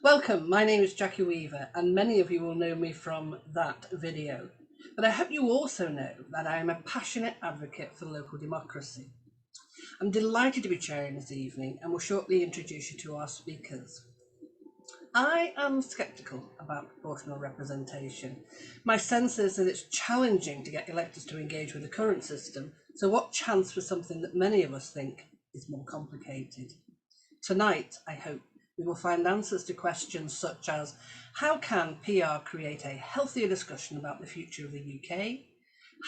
Welcome, my name is Jackie Weaver, and many of you will know me from that video. But I hope you also know that I am a passionate advocate for local democracy. I'm delighted to be chairing this evening and will shortly introduce you to our speakers. I am sceptical about proportional representation. My sense is that it's challenging to get electors to engage with the current system, so what chance for something that many of us think is more complicated? Tonight, I hope, we will find answers to questions such as how can PR create a healthier discussion about the future of the UK?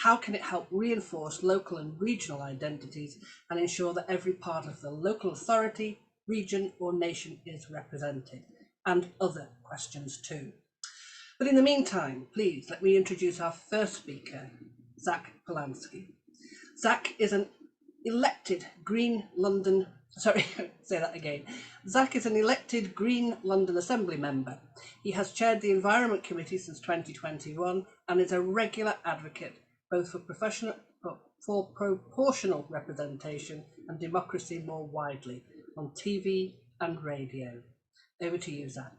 How can it help reinforce local and regional identities and ensure that every part of the local authority, region or nation is represented? And other questions too. But in the meantime, please let me introduce our first speaker, Zach Polanski. Zach is an elected Green London Zach is an elected Green London Assembly member. He has chaired the Environment Committee since 2021 and is a regular advocate both for proportional representation and democracy more widely on TV and radio. Over to you, Zach.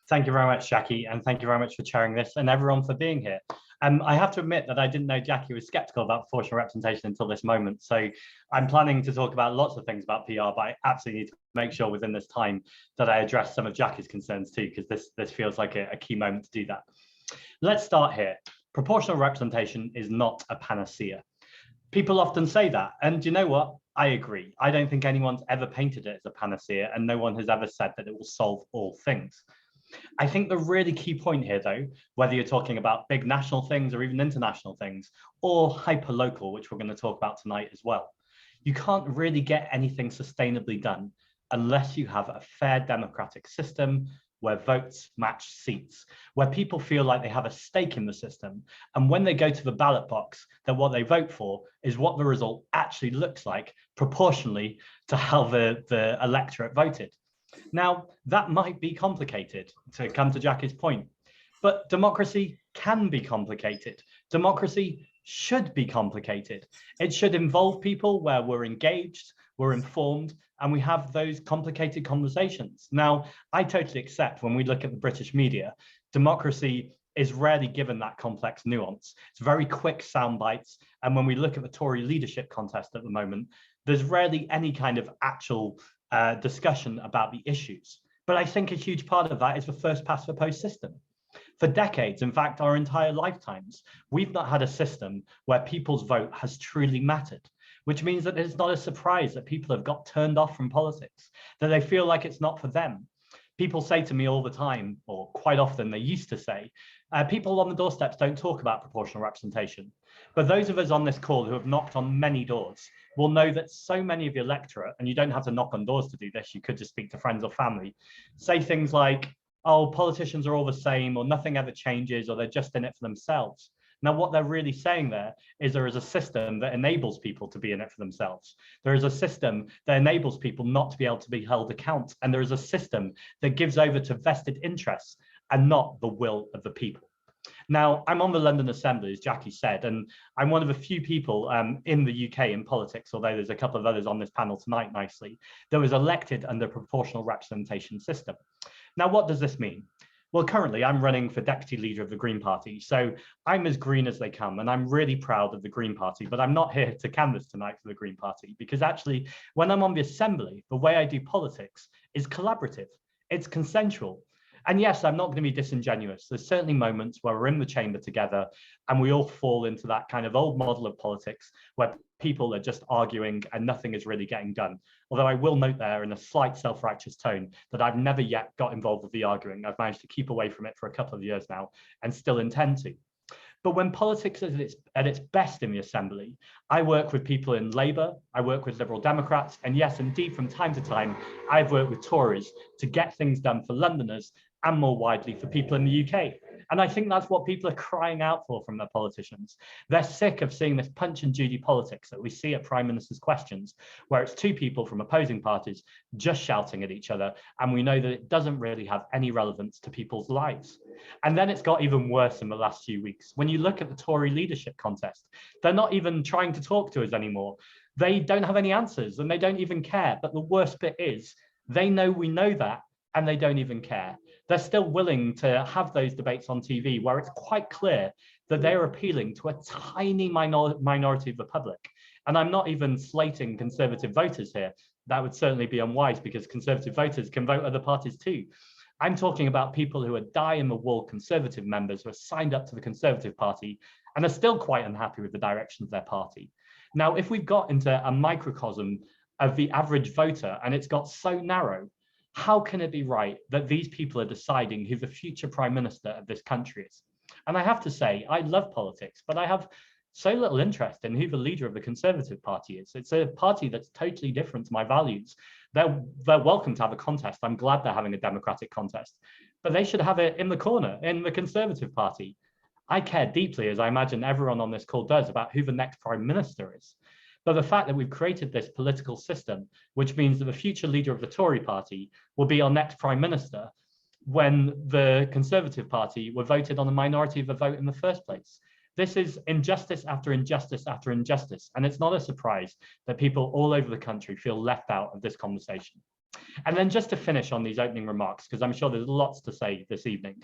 Thank you very much, Jackie, and thank you very much for chairing this and everyone for being here. I have to admit that I didn't know Jackie was skeptical about proportional representation until this moment. So I'm planning to talk about lots of things about PR, but I absolutely need to make sure within this time that I address some of Jackie's concerns too, because this feels like a key moment to do that. Let's start here. Proportional representation is not a panacea. People often say that, and you know what? I agree. I don't think anyone's ever painted it as a panacea, and no one has ever said that it will solve all things. I think the really key point here, though, whether you're talking about big national things or even international things, or hyper-local, which we're going to talk about tonight as well, you can't really get anything sustainably done unless you have a fair democratic system where votes match seats, where people feel like they have a stake in the system. And when they go to the ballot box, that what they vote for is what the result actually looks like proportionally to how the electorate voted. Now, that might be complicated, to come to Jackie's point, but democracy can be complicated. Democracy should be complicated. It should involve people where we're engaged, we're informed, and we have those complicated conversations. Now, I totally accept when we look at the British media, democracy is rarely given that complex nuance. It's very quick sound bites. And when we look at the Tory leadership contest at the moment, there's rarely any kind of actual discussion about the issues. But I think a huge part of that is the first past the post system. For decades, in fact, our entire lifetimes, we've not had a system where people's vote has truly mattered, which means that it's not a surprise that people have got turned off from politics, that they feel like it's not for them. People say to me all the time, or quite often they used to say, people on the doorsteps don't talk about proportional representation. But those of us on this call who have knocked on many doors will know that so many of the electorate, and you don't have to knock on doors to do this, you could just speak to friends or family, say things like, oh, politicians are all the same, or nothing ever changes, or they're just in it for themselves. Now, what they're really saying there is there is a system that enables people to be in it for themselves. There is a system that enables people not to be able to be held account. And there is a system that gives over to vested interests and not the will of the people. Now, I'm on the London Assembly, as Jackie said, and I'm one of a few people in the UK in politics, although there's a couple of others on this panel tonight, nicely, that was elected under a proportional representation system. Now, what does this mean? Well, currently I'm running for deputy leader of the Green Party, so I'm as green as they come, and I'm really proud of the Green Party, but I'm not here to canvass tonight for the Green Party, because actually, when I'm on the Assembly, the way I do politics is collaborative, it's consensual. And yes, I'm not going to be disingenuous. There's certainly moments where we're in the chamber together and we all fall into that kind of old model of politics where people are just arguing and nothing is really getting done. Although I will note there in a slight self-righteous tone that I've never yet got involved with the arguing. I've managed to keep away from it for a couple of years now and still intend to. But when politics is at its best in the Assembly, I work with people in Labour, I work with Liberal Democrats, and yes, indeed, from time to time, I've worked with Tories to get things done for Londoners and more widely for people in the UK. And I think that's what people are crying out for from their politicians. They're sick of seeing this Punch and Judy politics that we see at Prime Minister's questions, where it's two people from opposing parties just shouting at each other. And we know that it doesn't really have any relevance to people's lives. And then it's got even worse in the last few weeks. When you look at the Tory leadership contest, they're not even trying to talk to us anymore. They don't have any answers and they don't even care. But the worst bit is they know we know that, and they don't even care. They're still willing to have those debates on TV where it's quite clear that they're appealing to a tiny minority of the public. And I'm not even slating conservative voters here. That would certainly be unwise because conservative voters can vote other parties too. I'm talking about people who are die-in-the-wool conservative members who are signed up to the Conservative Party and are still quite unhappy with the direction of their party. Now, if we've got into a microcosm of the average voter and it's got so narrow, how can it be right that these people are deciding who the future prime minister of this country is? And I have to say, I love politics, but I have so little interest in who the leader of the Conservative Party is. It's a party that's totally different to my values. They're welcome to have a contest. I'm glad they're having a democratic contest, but they should have it in the corner, in the Conservative Party. I care deeply, as I imagine everyone on this call does, about who the next prime minister is. But the fact that we've created this political system, which means that the future leader of the Tory party will be our next prime minister, when the Conservative Party were voted on a minority of the vote in the first place. This is injustice after injustice after injustice. And it's not a surprise that people all over the country feel left out of this conversation. And then just to finish on these opening remarks, because I'm sure there's lots to say this evening,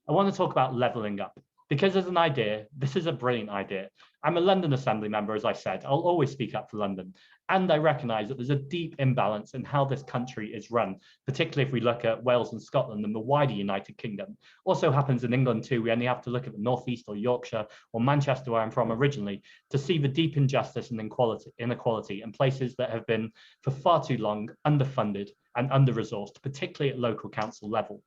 I want to talk about levelling up. Because as an idea, this is a brilliant idea. I'm a London Assembly member, as I said. I'll always speak up for London. And I recognise that there's a deep imbalance in how this country is run, particularly if we look at Wales and Scotland and the wider United Kingdom. Also happens in England too. We only have to look at the North East or Yorkshire or Manchester, where I'm from originally, to see the deep injustice and inequality in places that have been for far too long underfunded and under-resourced, particularly at local council level.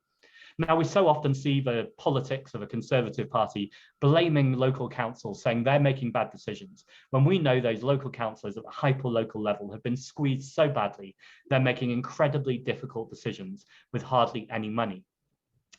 Now, we so often see the politics of a Conservative Party blaming local councils, saying they're making bad decisions, when we know those local councillors at the hyper-local level have been squeezed so badly, they're making incredibly difficult decisions with hardly any money.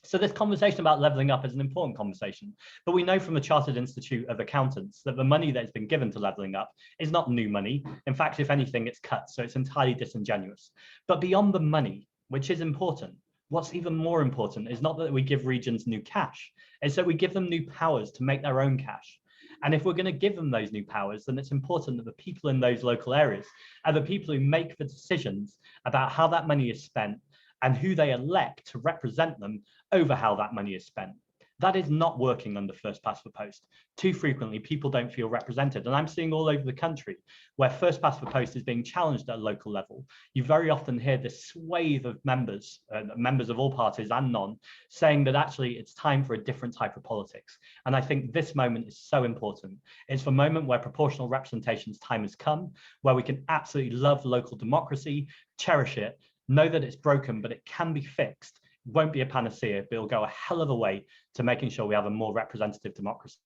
So this conversation about levelling up is an important conversation, but we know from the Chartered Institute of Accountants that the money that has been given to levelling up is not new money. In fact, if anything, it's cut, so it's entirely disingenuous. But beyond the money, which is important, what's even more important is not that we give regions new cash, it's that we give them new powers to make their own cash. And if we're going to give them those new powers, then it's important that the people in those local areas are the people who make the decisions about how that money is spent and who they elect to represent them over how that money is spent. That is not working under first past the post. Too frequently, people don't feel represented. And I'm seeing all over the country where first past the post is being challenged at a local level. You very often hear this swathe of members of all parties and none, saying that actually it's time for a different type of politics. And I think this moment is so important. It's the moment where proportional representation's time has come, where we can absolutely love local democracy, cherish it, know that it's broken, but it can be fixed. Won't be a panacea, but it'll go a hell of a way to making sure we have a more representative democracy.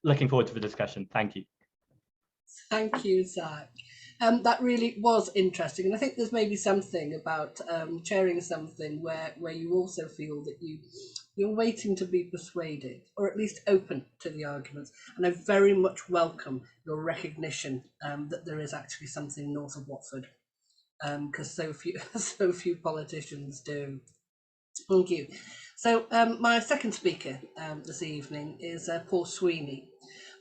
Looking forward to the discussion. Thank you. Thank you, Zach. That really was interesting. And I think there's maybe something about chairing something where you also feel that you're waiting to be persuaded, or at least open to the arguments. And I very much welcome your recognition that there is actually something north of Watford, because so few politicians do. Thank you. So my second speaker this evening is Paul Sweeney.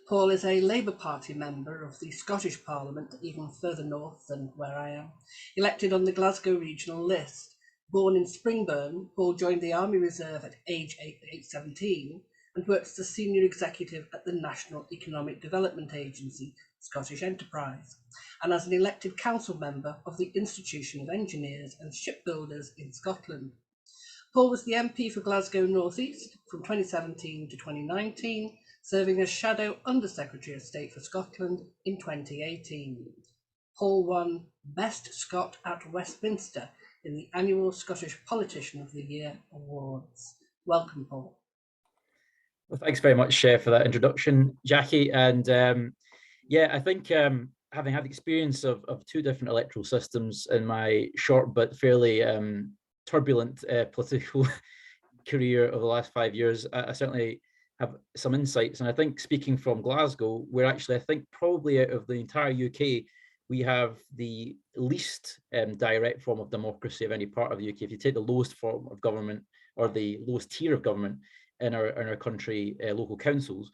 Paul is a Labour Party member of the Scottish Parliament, even further north than where I am, elected on the Glasgow regional list. Born in Springburn, Paul joined the Army Reserve at age 17 and worked as a senior executive at the National Economic Development Agency, Scottish Enterprise, and as an elected council member of the Institution of Engineers and Shipbuilders in Scotland. Paul was the MP for Glasgow North East from 2017 to 2019, serving as Shadow Under-Secretary of State for Scotland in 2018. Paul won Best Scot at Westminster in the annual Scottish Politician of the Year Awards. Welcome, Paul. Well, thanks very much for that introduction, Jackie. And yeah, I think having had the experience of two different electoral systems in my short but fairly turbulent political career over the last 5 years, I certainly have some insights. And I think, speaking from Glasgow, we're actually, I think, probably out of the entire UK, we have the least direct form of democracy of any part of the UK. If you take the lowest form of government, or the lowest tier of government in our country, local councils,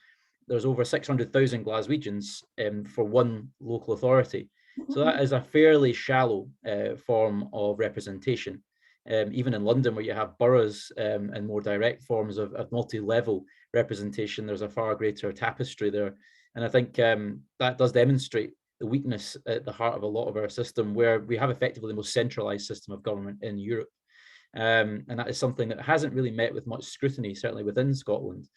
there's over 600,000 Glaswegians for one local authority. So that is a fairly shallow form of representation. even in London, where you have boroughs and more direct forms of multi-level representation, there's a far greater tapestry there. And I think that does demonstrate the weakness at the heart of a lot of our system, where we have effectively the most centralised system of government in Europe. And that is something that hasn't really met with much scrutiny, certainly within Scotland.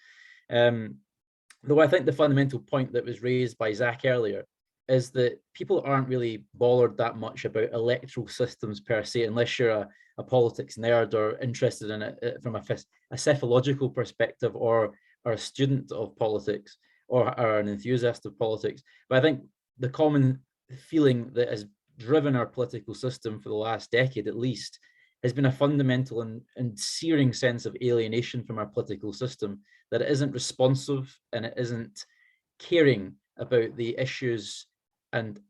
Though I think the fundamental point that was raised by Zach earlier is that people aren't really bothered that much about electoral systems per se, unless you're a politics nerd or interested in it from a psephological perspective, or a student of politics, or an enthusiast of politics. But I think the common feeling that has driven our political system for the last decade at least has been a fundamental and searing sense of alienation from our political system, that it isn't responsive and it isn't caring about the issues and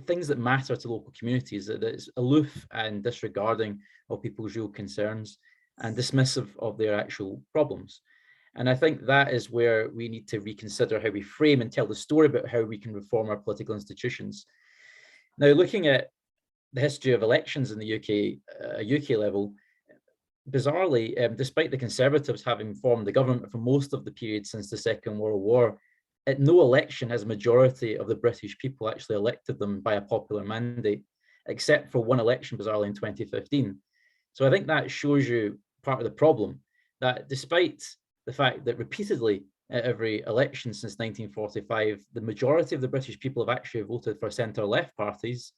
things that matter to local communities, that it's aloof and disregarding of people's real concerns and dismissive of their actual problems. And I think that is where we need to reconsider how we frame and tell the story about how we can reform our political institutions. Now, looking at the history of elections in the UK level, bizarrely, despite the Conservatives having formed the government for most of the period since the Second World War, at no election has a majority of the British people actually elected them by a popular mandate, except for one election, bizarrely, in 2015. So I think that shows you part of the problem, that despite the fact that repeatedly at every election since 1945, the majority of the British people have actually voted for centre-left parties,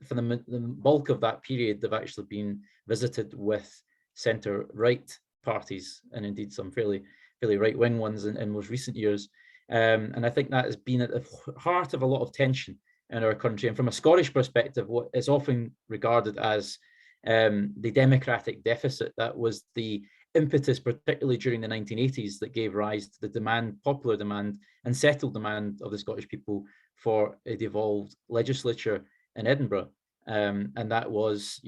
for the bulk of that period, they've actually been visited with centre-right parties, and indeed some fairly right-wing ones in most recent years. And I think that has been at the heart of a lot of tension in our country. And from a Scottish perspective, what is often regarded as the democratic deficit, that was the impetus, particularly during the 1980s, that gave rise to the demand, popular demand and settled demand of the Scottish people for a devolved legislature in Edinburgh. And that was,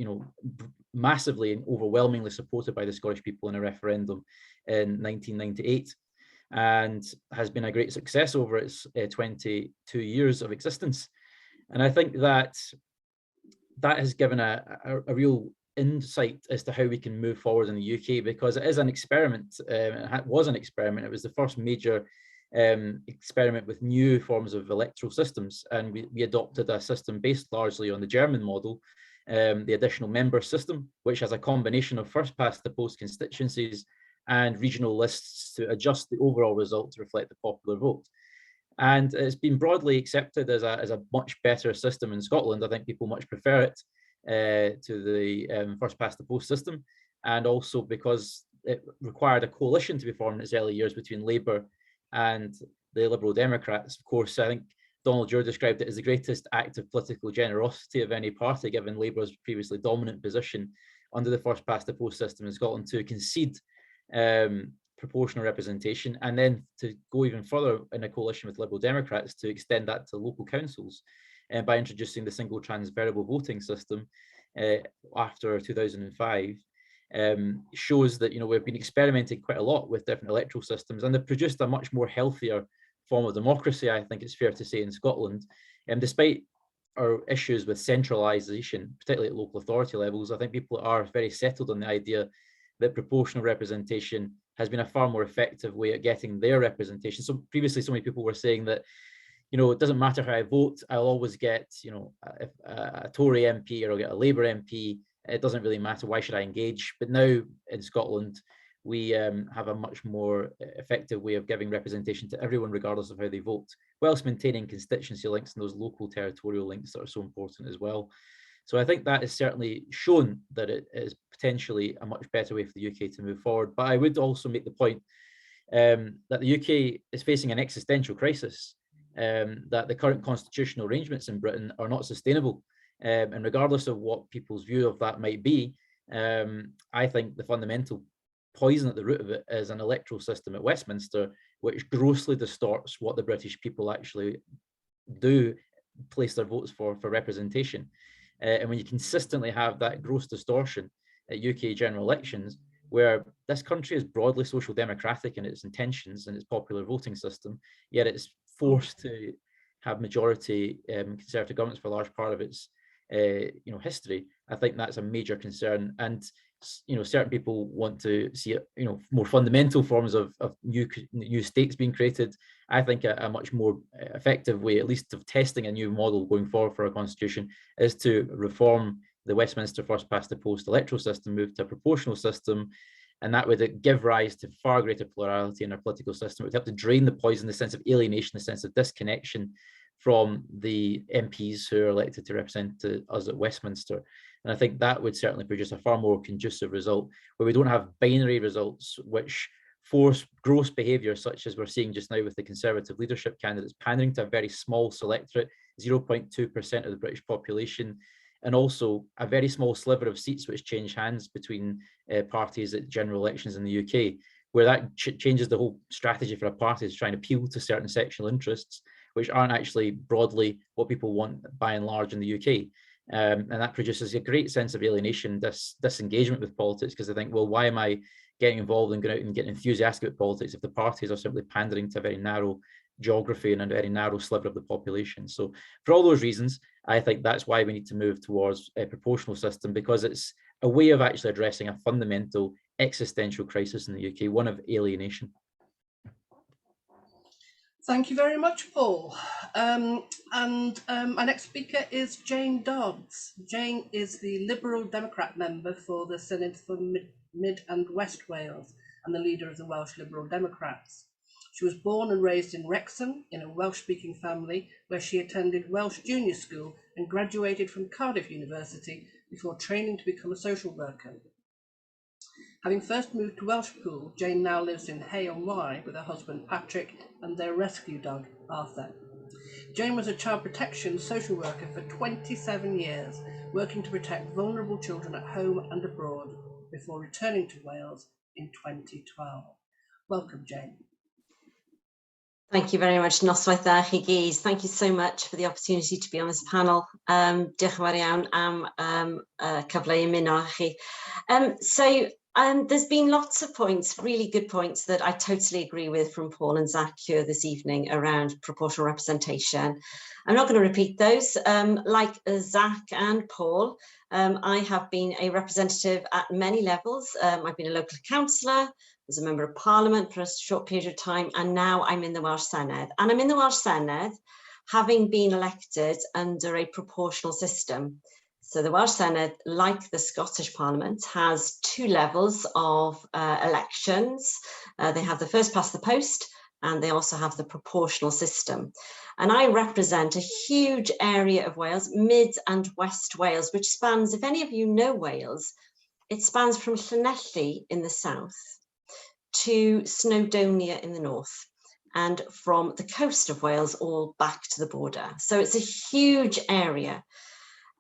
massively and overwhelmingly supported by the Scottish people in a referendum in 1998, and has been a great success over its 22 years of existence. And I think that has given a real insight as to how we can move forward in the UK, because it is an experiment. It was an experiment. It was the first major experiment with new forms of electoral systems, and we adopted a system based largely on the German model, the additional member system, which has a combination of first past the post constituencies and regional lists to adjust the overall result to reflect the popular vote. And it's been broadly accepted as a much better system in Scotland. I think people much prefer it to the first past the post system, and also because it required a coalition to be formed in its early years between Labour and the Liberal Democrats. Of course, I think Donald Dewar described it as the greatest act of political generosity of any party, given Labour's previously dominant position under the first past the post system in Scotland, to concede proportional representation, and then to go even further in a coalition with Liberal Democrats to extend that to local councils by introducing the single transferable voting system after 2005. Shows that we've been experimenting quite a lot with different electoral systems, and they've produced a much more healthier form of democracy, I think it's fair to say, in Scotland. Despite our issues with centralisation, particularly at local authority levels, I think people are very settled on the idea that proportional representation has been a far more effective way at getting their representation. So previously, so many people were saying that, it doesn't matter how I vote, I'll always get, a Tory MP or I'll get a Labour MP. It doesn't really matter. Why should I engage? But now in Scotland, we have a much more effective way of giving representation to everyone, regardless of how they vote, whilst maintaining constituency links and those local territorial links that are so important as well. So I think that is certainly shown that it is potentially a much better way for the UK to move forward. But I would also make the point that the UK is facing an existential crisis, that the current constitutional arrangements in Britain are not sustainable. And regardless of what people's view of that might be, I think the fundamental poison at the root of it is an electoral system at Westminster, which grossly distorts what the British people actually do place their votes for representation. And when you consistently have that gross distortion at UK general elections, where this country is broadly social democratic in its intentions and its popular voting system, yet it's forced to have majority Conservative governments for a large part of its history, I think that's a major concern. And certain people want to see it, more fundamental forms of new states being created. I think a much more effective way, at least of testing a new model going forward for our constitution, is to reform the Westminster first past the post electoral system, move to a proportional system, and that would give rise to far greater plurality in our political system. It would help to drain the poison, the sense of alienation, the sense of disconnection from the MPs who are elected to represent us at Westminster. And I think that would certainly produce a far more conducive result, where we don't have binary results which force gross behaviour, such as we're seeing just now with the Conservative leadership candidates pandering to a very small selectorate, 0.2% of the British population, and also a very small sliver of seats which change hands between parties at general elections in the UK, where that changes the whole strategy for a party, is trying to appeal to certain sectional interests, which aren't actually broadly what people want by and large in the UK. And that produces a great sense of alienation, disengagement with politics, because I think, well, why am I getting involved and going out and getting enthusiastic about politics if the parties are simply pandering to a very narrow geography and a very narrow sliver of the population? So for all those reasons, I think that's why we need to move towards a proportional system, because it's a way of actually addressing a fundamental existential crisis in the UK, one of alienation. Thank you very much, Paul. My next speaker is Jane Dodds. Jane is the Liberal Democrat member for the Synod for Mid and West Wales and the leader of the Welsh Liberal Democrats. She was born and raised in Wrexham in a Welsh-speaking family, where she attended Welsh Junior School and graduated from Cardiff University before training to become a social worker. Having first moved to Welshpool, Jane now lives in Hay-on-Wye with her husband Patrick and their rescue dog Arthur. Jane was a child protection social worker for 27 years, working to protect vulnerable children at home and abroad, before returning to Wales in 2012. Welcome, Jane. Thank you very much, Noswaith dda chi gyd. Thank you so much for the opportunity to be on this panel. Diolch yn fawr iawn am cyfle i ymuno â chi. There's been lots of points, really good points, that I totally agree with from Paul and Zach here this evening around proportional representation. I'm not going to repeat those. Like Zach and Paul, I have been a representative at many levels. I've been a local councillor, as a member of Parliament for a short period of time, and now I'm in the Welsh Senedd. And I'm in the Welsh Senedd having been elected under a proportional system. So the Welsh Senedd, like the Scottish Parliament, has two levels of elections. They have the first past the post, and they also have the proportional system. And I represent a huge area of Wales, Mid and West Wales, which spans, if any of you know Wales, it spans from Llanelli in the south to Snowdonia in the north, and from the coast of Wales all back to the border. So it's a huge area.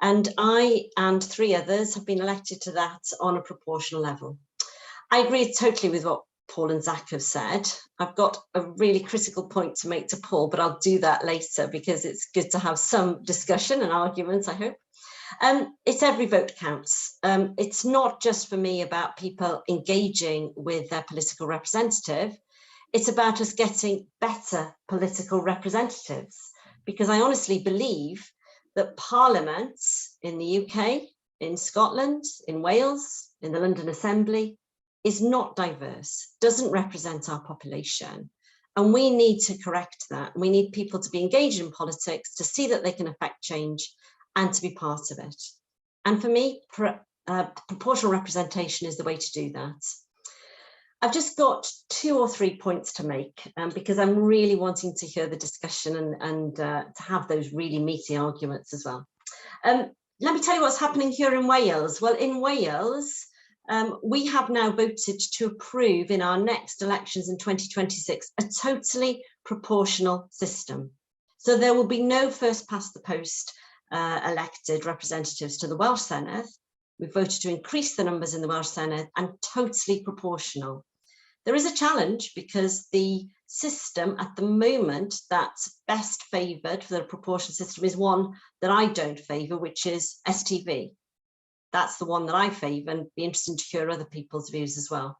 And I and three others have been elected to that on a proportional level. I agree totally with what Paul and Zach have said. I've got a really critical point to make to Paul, but I'll do that later because it's good to have some discussion and arguments, I hope. It's every vote counts. It's not just for me about people engaging with their political representative. It's about us getting better political representatives, because I honestly believe that Parliament in the UK, in Scotland, in Wales, in the London Assembly is not diverse, doesn't represent our population. And we need to correct that. We need people to be engaged in politics, to see that they can affect change and to be part of it. And for me, proportional representation is the way to do that. I've just got 2 or 3 points to make because I'm really wanting to hear the discussion and to have those really meaty arguments as well. Let me tell you what's happening here in Wales. Well, in Wales, we have now voted to approve in our next elections in 2026 a totally proportional system. So there will be no first past the post elected representatives to the Welsh Senedd. We've voted to increase the numbers in the Welsh Senedd and totally proportional. There is a challenge because the system at the moment that's best favoured for the proportional system is one that I don't favour, which is STV. That's the one that I favour, and be interested to hear other people's views as well.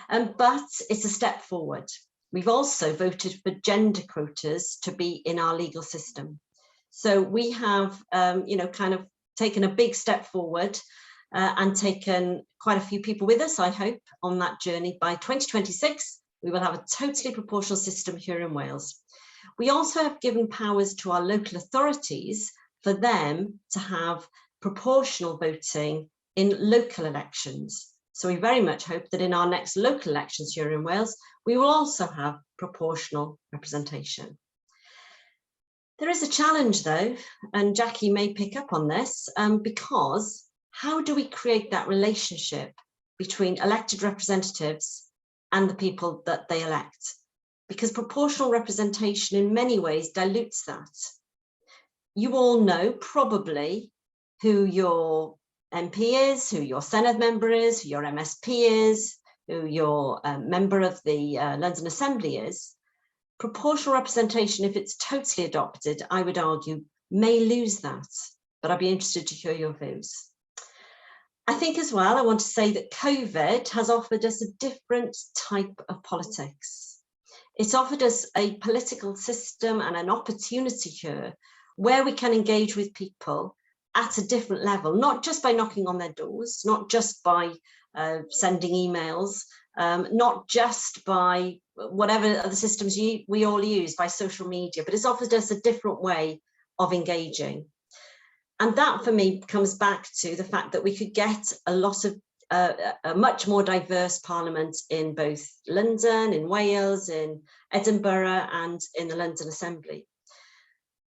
But it's a step forward. We've also voted for gender quotas to be in our legal system. So we have, kind of taken a big step forward and taken quite a few people with us, I hope, on that journey. By 2026, we will have a totally proportional system here in Wales. We also have given powers to our local authorities for them to have proportional voting in local elections. So we very much hope that in our next local elections here in Wales, we will also have proportional representation. There is a challenge though, and Jackie may pick up on this, because how do we create that relationship between elected representatives and the people that they elect? Because proportional representation in many ways dilutes that. You all know probably who your MP is, who your Senedd member is, who your MSP is, who your member of the London Assembly is. Proportional representation, if it's totally adopted, I would argue, may lose that, but I'd be interested to hear your views. I think as well, I want to say that COVID has offered us a different type of politics. It's offered us a political system and an opportunity here where we can engage with people at a different level, not just by knocking on their doors, not just by sending emails, not just by whatever other systems we all use, by social media, but it's offered us a different way of engaging. And that for me comes back to the fact that we could get a lot of a much more diverse parliament in both London, in Wales, in Edinburgh, and in the London Assembly.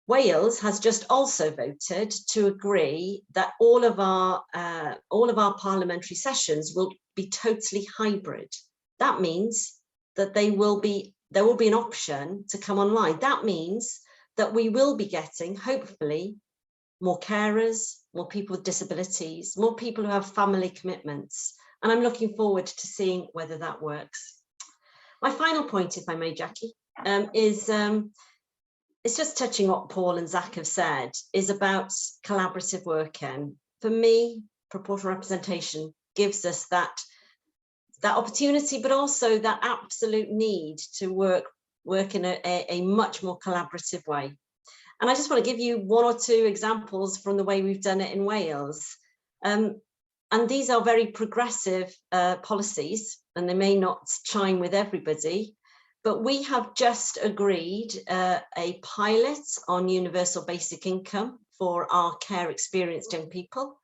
Wales has just also voted to agree that all of our parliamentary sessions will be totally hybrid. That means that there will be an option to come online. That means that we will be getting, hopefully, more carers, more people with disabilities, more people who have family commitments. And I'm looking forward to seeing whether that works. My final point, if I may, Jackie, is it's just touching what Paul and Zach have said, is about collaborative working. For me, proportional representation gives us that opportunity, but also that absolute need to work in a much more collaborative way. And I just want to give you one or two examples from the way we've done it in Wales. And these are very progressive policies, and they may not chime with everybody, but we have just agreed a pilot on universal basic income for our care experienced young people.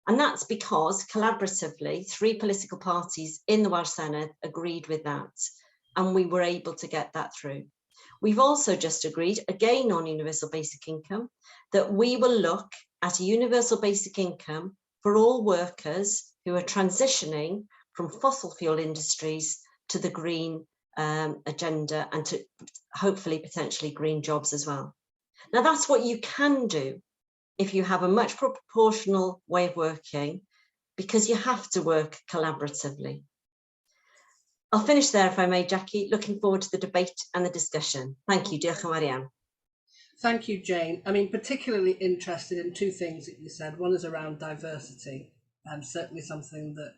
And that's because collaboratively, 3 political parties in the Welsh Senedd agreed with that, and we were able to get that through. We've also just agreed, again on universal basic income, that we will look at a universal basic income for all workers who are transitioning from fossil fuel industries to the green agenda, and to hopefully potentially green jobs as well. Now that's what you can do if you have a much more proportional way of working, because you have to work collaboratively. I'll finish there, if I may, Jackie. Looking forward to the debate and the discussion. Thank you. Diolch yn fawr iawn. Thank you, Jane. I mean, particularly interested in 2 things that you said. One is around diversity, certainly something that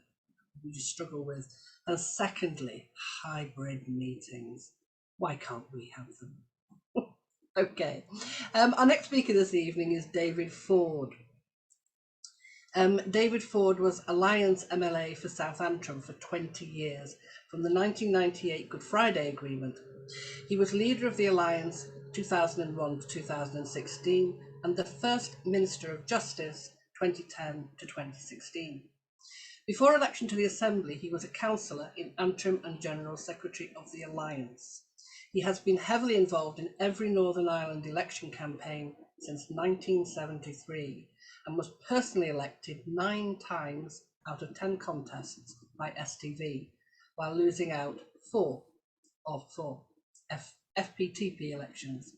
we struggle with. And secondly, hybrid meetings. Why can't we have them? Okay. Our next speaker this evening is David Ford. David Ford was Alliance MLA for South Antrim for 20 years, from the 1998 Good Friday Agreement. He was leader of the Alliance 2001 to 2016 and the first Minister of Justice 2010 to 2016. Before election to the Assembly, he was a councillor in Antrim and General Secretary of the Alliance. He has been heavily involved in every Northern Ireland election campaign since 1973 and was personally elected 9 times out of 10 contests by STV, while losing out 4 of 4 FPTP elections.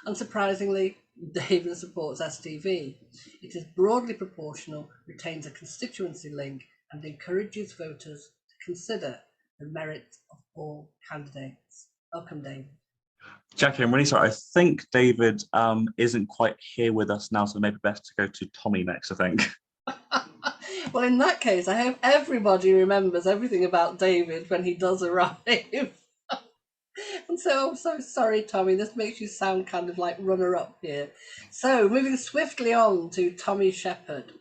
Unsurprisingly, David supports STV. It is broadly proportional, retains a constituency link, and encourages voters to consider the merits of all candidates. Welcome, David. Jackie, I'm really sorry. I think David isn't quite here with us now, so maybe best to go to Tommy next, I think. Well, in that case, I hope everybody remembers everything about David when he does arrive. And so I'm so sorry, Tommy. This makes you sound kind of like runner-up here. So moving swiftly on to Tommy Shepherd.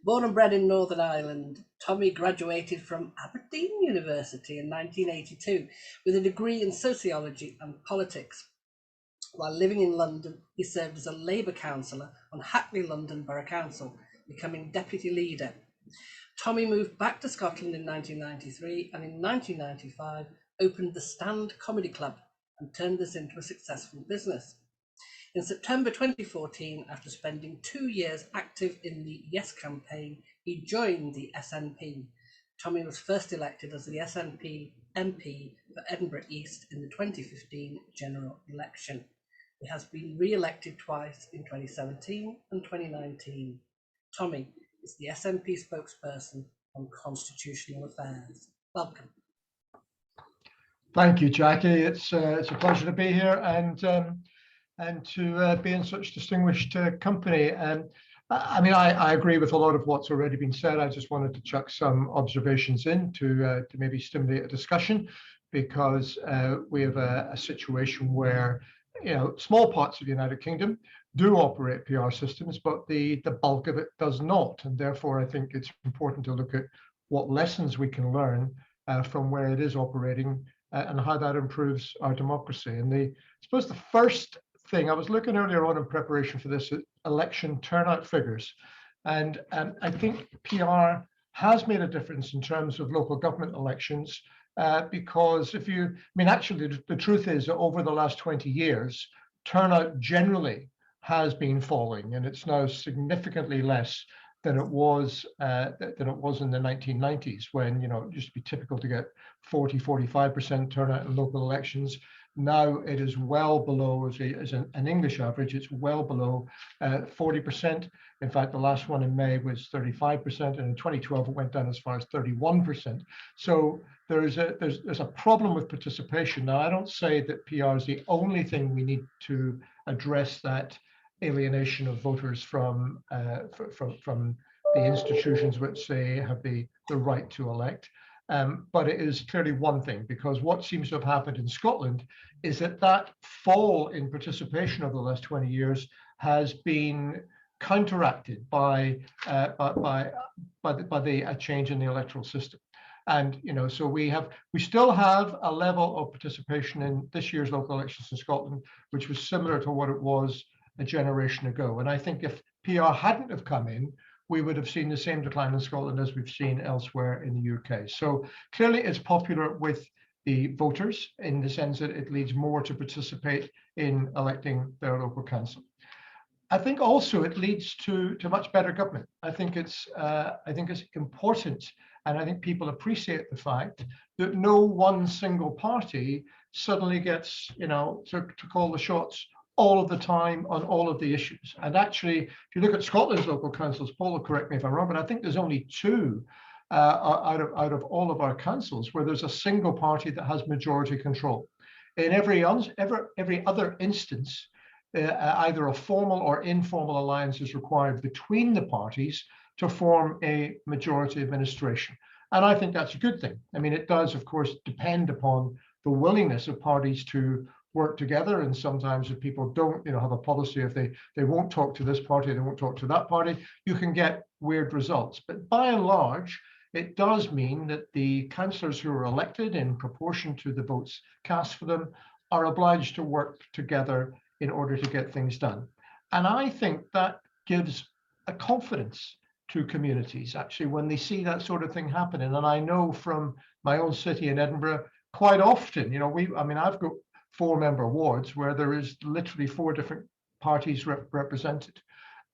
Born and bred in Northern Ireland, Tommy graduated from Aberdeen University in 1982 with a degree in sociology and politics. While living in London, he served as a Labour councillor on Hackney London Borough Council, becoming deputy leader. Tommy moved back to Scotland in 1993 and in 1995 opened the Stand Comedy Club and turned this into a successful business. In September 2014, after spending 2 years active in the Yes campaign, he joined the SNP. Tommy was first elected as the SNP MP for Edinburgh East in the 2015 general election. He has been re-elected twice in 2017 and 2019. Tommy is the SNP spokesperson on constitutional affairs. Welcome. Thank you, Jackie. It's a pleasure to be here and to be in such distinguished company. I mean, I agree with a lot of what's already been said. I just wanted to chuck some observations in to maybe stimulate a discussion, because we have a situation where, you know, small parts of the United Kingdom do operate PR systems, but the bulk of it does not. And therefore, I think it's important to look at what lessons we can learn from where it is operating and how that improves our democracy. And I suppose the first thing, I was looking earlier on in preparation for this election turnout figures, and I think PR has made a difference in terms of local government elections, because actually the truth is that over the last 20 years, turnout generally has been falling, and it's now significantly less than it was in the 1990s, when, you know, it used to be typical to get 40-45% turnout in local elections. Now it is well below, as an English average, it's well below 40%. In fact, the last one in May was 35%, and in 2012 it went down as far as 31%. So there's a problem with participation. Now, I don't say that PR is the only thing we need to address that alienation of voters from the institutions which say have the right to elect. But it is clearly one thing, because what seems to have happened in Scotland is that fall in participation over the last 20 years has been counteracted by a change in the electoral system. And, you know, so we still have a level of participation in this year's local elections in Scotland, which was similar to what it was a generation ago. And I think if PR hadn't have come in, we would have seen the same decline in Scotland as we've seen elsewhere in the UK. So clearly it's popular with the voters in the sense that it leads more to participate in electing their local council. I think also it leads to much better government. I think it's important, and I think people appreciate the fact that no one single party suddenly gets, you know, to call the shots all of the time on all of the issues. And actually, if you look at Scotland's local councils, Paul will correct me if I'm wrong, but I think there's only 2 out of all of our councils where there's a single party that has majority control. In every other instance, either a formal or informal alliance is required between the parties to form a majority administration. And I think that's a good thing. I mean, it does, of course, depend upon the willingness of parties to work together. And sometimes if people don't, you know, have a policy, if they won't talk to this party, they won't talk to that party, you can get weird results. But by and large, it does mean that the councillors who are elected in proportion to the votes cast for them are obliged to work together in order to get things done. And I think that gives a confidence to communities, actually, when they see that sort of thing happening. And I know from my own city in Edinburgh, quite often, you know, I've got 4-member wards where there is literally 4 different parties represented.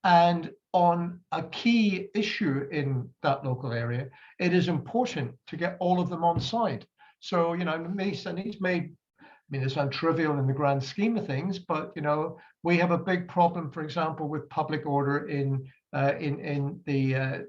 And on a key issue in that local area, it is important to get all of them on side. So, you know, it sounds trivial in the grand scheme of things, but, you know, we have a big problem, for example, with public order in the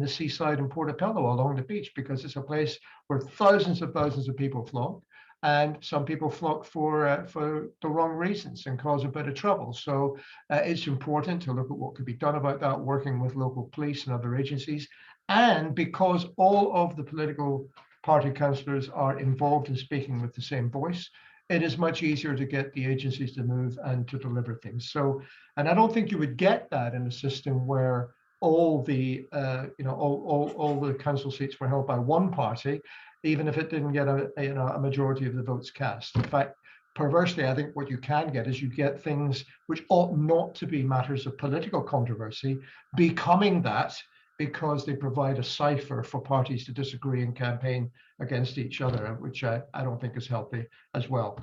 seaside in Portobello along the beach, because it's a place where thousands of people flock. And some people flock for the wrong reasons and cause a bit of trouble. So it's important to look at what could be done about that, working with local police and other agencies. And because all of the political party councillors are involved in speaking with the same voice, it is much easier to get the agencies to move and to deliver things. So, and I don't think you would get that in a system where all the all the council seats were held by one party, even if it didn't get a majority of the votes cast. In fact, perversely, I think what you can get is you get things which ought not to be matters of political controversy becoming that, because they provide a cipher for parties to disagree and campaign against each other, which I don't think is healthy as well.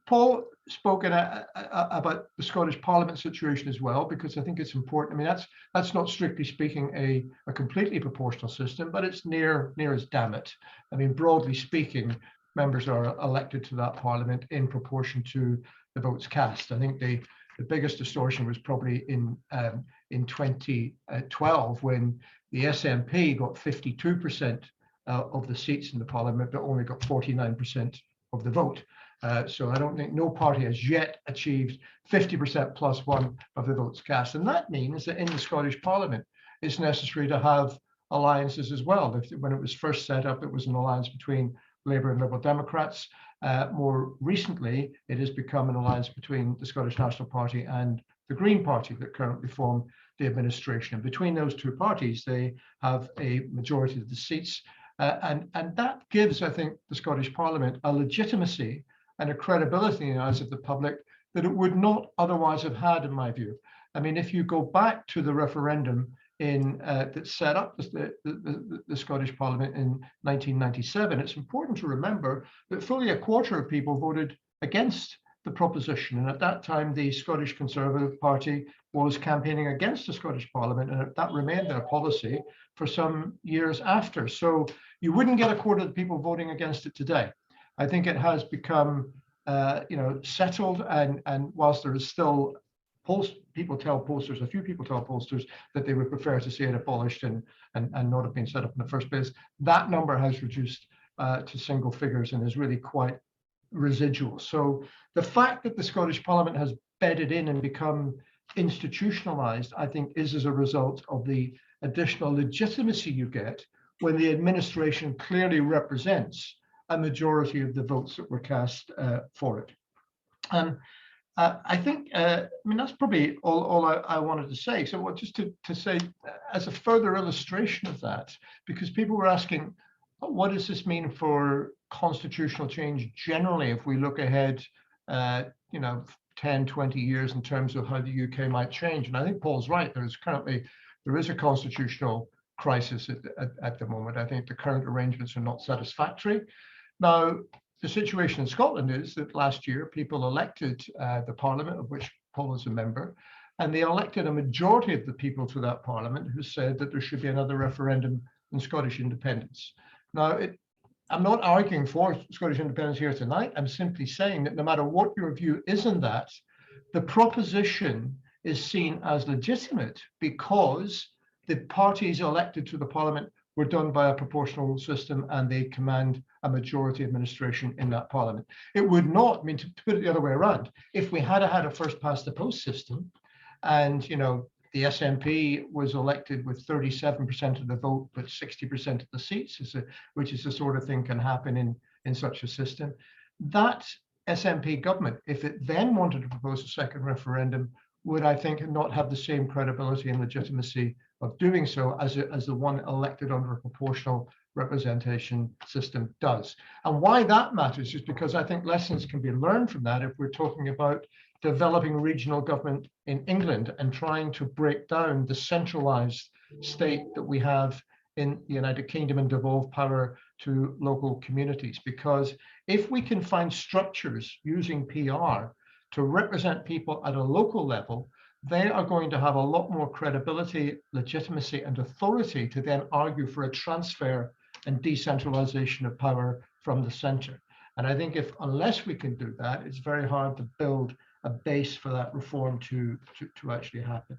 Paul spoke about the Scottish Parliament situation as well, because I think it's important. I mean, that's not strictly speaking a completely proportional system, but it's near as damn it. I mean, broadly speaking, members are elected to that Parliament in proportion to the votes cast. I think the biggest distortion was probably in 2012, when the SNP got 52% of the seats in the Parliament, but only got 49% of the vote. So I don't think no party has yet achieved 50% plus one of the votes cast. And that means that in the Scottish Parliament, it's necessary to have alliances as well. When it was first set up, it was an alliance between Labour and Liberal Democrats. More recently, it has become an alliance between the Scottish National Party and the Green Party that currently form the administration. And between those two parties, they have a majority of the seats. And that gives, I think, the Scottish Parliament a legitimacy and a credibility in the eyes of the public that it would not otherwise have had, in my view. I mean, if you go back to the referendum that set up the Scottish Parliament in 1997, it's important to remember that fully a quarter of people voted against the proposition. And at that time, the Scottish Conservative Party was campaigning against the Scottish Parliament, and that remained their policy for some years after. So you wouldn't get a quarter of the people voting against it today. I think it has become, settled, and whilst there is still a few people tell pollsters that they would prefer to see it abolished and not have been set up in the first place, that number has reduced to single figures and is really quite residual. So the fact that the Scottish Parliament has bedded in and become institutionalized, I think, is as a result of the additional legitimacy you get when the administration clearly represents a majority of the votes that were cast for it. I think, that's probably all I wanted to say. So just to say, as a further illustration of that, because people were asking, what does this mean for constitutional change generally if we look ahead, 10, 20 years in terms of how the UK might change? And I think Paul's right. There is a constitutional crisis at the moment. I think the current arrangements are not satisfactory. Now, the situation in Scotland is that last year people elected the Parliament, of which Paul is a member, and they elected a majority of the people to that Parliament who said that there should be another referendum on Scottish independence. Now, I'm not arguing for Scottish independence here tonight. I'm simply saying that no matter what your view is on that, the proposition is seen as legitimate because the parties elected to the Parliament were done by a proportional system and they command a majority administration in that Parliament. It would not, to put it the other way around, if we had had a first past the post system and, the SNP was elected with 37% of the vote, but 60% of the seats, which is the sort of thing can happen in such a system. That SNP government, if it then wanted to propose a second referendum, would, I think, not have the same credibility and legitimacy of doing so as the one elected under a proportional representation system does. And why that matters is because I think lessons can be learned from that if we're talking about developing regional government in England and trying to break down the centralised state that we have in the United Kingdom and devolve power to local communities. Because if we can find structures using PR to represent people at a local level, they are going to have a lot more credibility, legitimacy, and authority to then argue for a transfer and decentralization of power from the center. And I think unless we can do that, it's very hard to build a base for that reform to actually happen.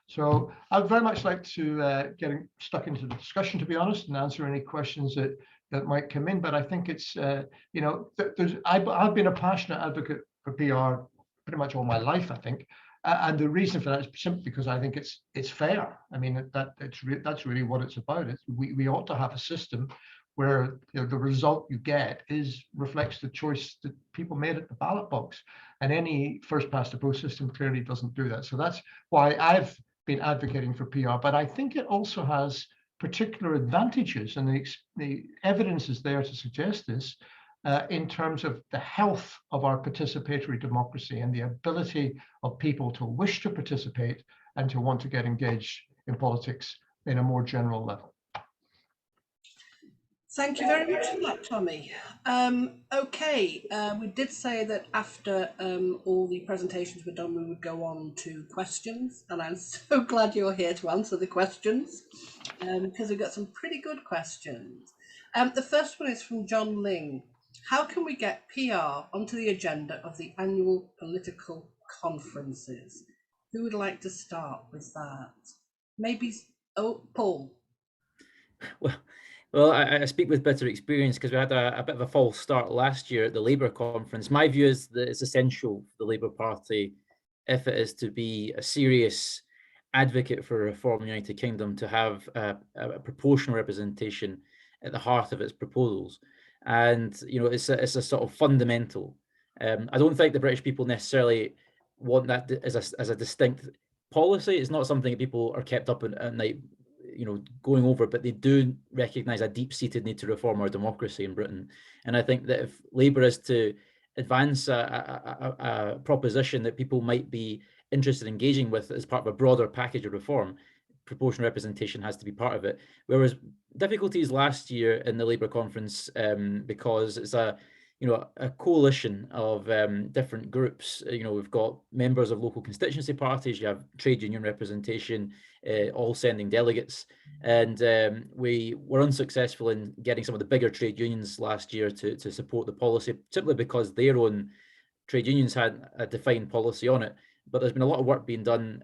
So I'd very much like to get stuck into the discussion, to be honest, and answer any questions that might come in. But I think it's, I've been a passionate advocate for PR pretty much all my life, I think. And the reason for that is simply because I think it's fair. I mean, that's really what it's about. We ought to have a system where the result you get reflects the choice that people made at the ballot box. And any first past the post system clearly doesn't do that. So that's why I've been advocating for PR. But I think it also has particular advantages, and the evidence is there to suggest this, in terms of the health of our participatory democracy and the ability of people to wish to participate and to want to get engaged in politics in a more general level. Thank you very much for that, Tommy. Okay, we did say that after all the presentations were done, we would go on to questions, and I'm so glad you're here to answer the questions, because we've got some pretty good questions. The first one is from John Ling. How can we get PR onto the agenda of the annual political conferences? Who would like to start with that? Maybe, Paul. Well, I speak with bitter experience because we had a bit of a false start last year at the Labour conference. My view is that it's essential for the Labour Party, if it is to be a serious advocate for reform in the United Kingdom, to have a proportional representation at the heart of its proposals. And, it's a sort of fundamental. I don't think the British people necessarily want that as a distinct policy. It's not something that people are kept up at night going over, but they do recognise a deep-seated need to reform our democracy in Britain. And I think that if Labour is to advance a proposition that people might be interested in engaging with as part of a broader package of reform, proportional representation has to be part of it. Whereas difficulties last year in the Labour conference, because it's a coalition of different groups. We've got members of local constituency parties, you have trade union representation, all sending delegates. And we were unsuccessful in getting some of the bigger trade unions last year to support the policy, simply because their own trade unions had a defined policy on it. But there's been a lot of work being done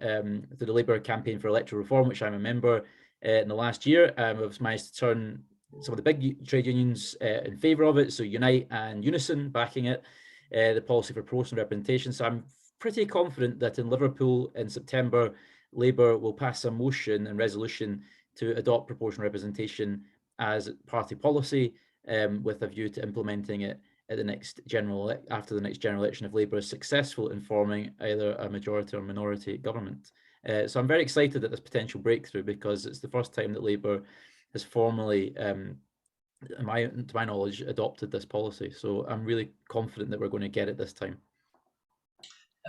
through the Labour campaign for electoral reform, which I'm a member in the last year. We've managed to turn some of the big trade unions in favour of it, so Unite and Unison backing it, the policy for proportional representation. So I'm pretty confident that in Liverpool in September, Labour will pass a motion and resolution to adopt proportional representation as party policy, with a view to implementing it at the next after the next general election if Labour is successful in forming either a majority or minority government. So I'm very excited at this potential breakthrough, because it's the first time that Labour has formally, to my knowledge, adopted this policy. So I'm really confident that we're going to get it this time.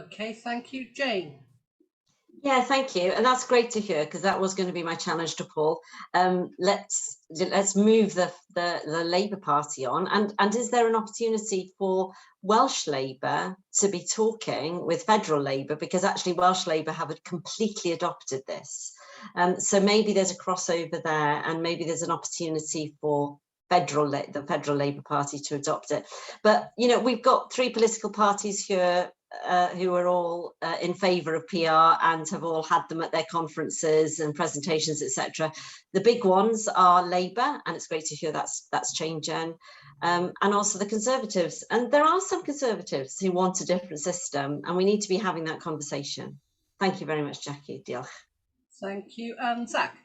Okay, thank you. Jane. Yeah, thank you. And that's great to hear, because that was going to be my challenge to Paul. Let's move the Labour Party on. And is there an opportunity for Welsh Labour to be talking with federal Labour? Because actually Welsh Labour have completely adopted this. So maybe there's a crossover there, and maybe there's an opportunity for the federal Labour Party to adopt it. But, we've got three political parties here who are all in favour of PR and have all had them at their conferences and presentations, etc. The big ones are Labour, and it's great to hear that's changing, and also the Conservatives. And there are some Conservatives who want a different system, and we need to be having that conversation. Thank you very much, Jackie. Diolch. Thank you. And Zach.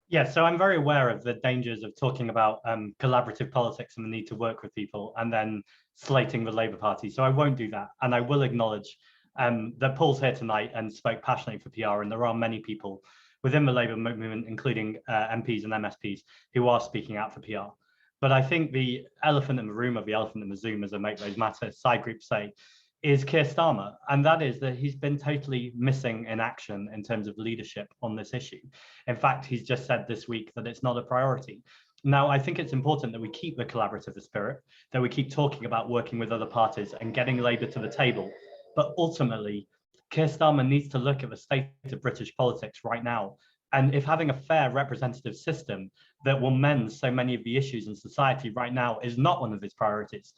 Yeah, so I'm very aware of the dangers of talking about collaborative politics and the need to work with people and then slating the Labour Party. So I won't do that. And I will acknowledge that Paul's here tonight and spoke passionately for PR. And there are many people within the Labour movement, including MPs and MSPs, who are speaking out for PR. But I think the elephant in the room, or the elephant in the Zoom, as a Make Those Matter side group say, is Keir Starmer, and that is that he's been totally missing in action in terms of leadership on this issue. In fact, he's just said this week that it's not a priority. Now, I think it's important that we keep the collaborative spirit, that we keep talking about working with other parties and getting Labour to the table. But ultimately, Keir Starmer needs to look at the state of British politics right now. And if having a fair representative system that will mend so many of the issues in society right now is not one of his priorities,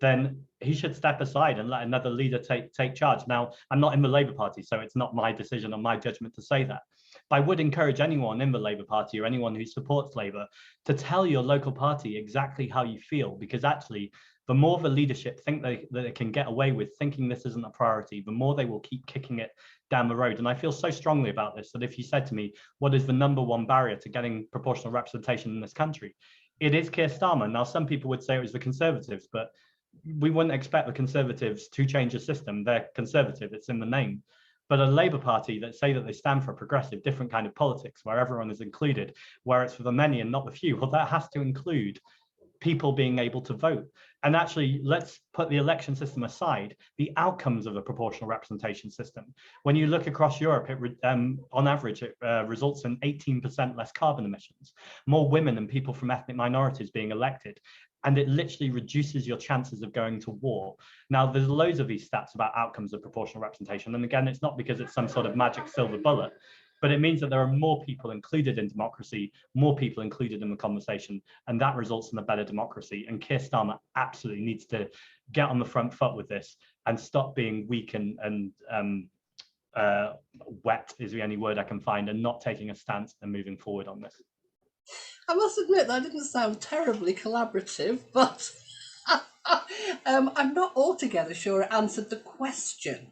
then he should step aside and let another leader take charge. Now, I'm not in the Labour Party, so it's not my decision or my judgment to say that. But I would encourage anyone in the Labour Party or anyone who supports Labour to tell your local party exactly how you feel, because actually the more the leadership think that they can get away with thinking this isn't a priority, the more they will keep kicking it down the road. And I feel so strongly about this that if you said to me, what is the #1 barrier to getting proportional representation in this country? It is Keir Starmer. Now, some people would say it was the Conservatives, but we wouldn't expect the Conservatives to change the system. They're Conservative, it's in the name. But a Labour Party that say that they stand for a progressive, different kind of politics where everyone is included, where it's for the many and not the few, well, that has to include people being able to vote. And actually, let's put the election system aside, the outcomes of a proportional representation system. When you look across Europe, on average, it results in 18% less carbon emissions, more women and people from ethnic minorities being elected, and it literally reduces your chances of going to war. Now, there's loads of these stats about outcomes of proportional representation. And again, it's not because it's some sort of magic silver bullet, but it means that there are more people included in democracy, more people included in the conversation, and that results in a better democracy. And Keir Starmer absolutely needs to get on the front foot with this and stop being weak and wet is the only word I can find, and not taking a stance and moving forward on this. I must admit that didn't sound terribly collaborative, but I'm not altogether sure it answered the question.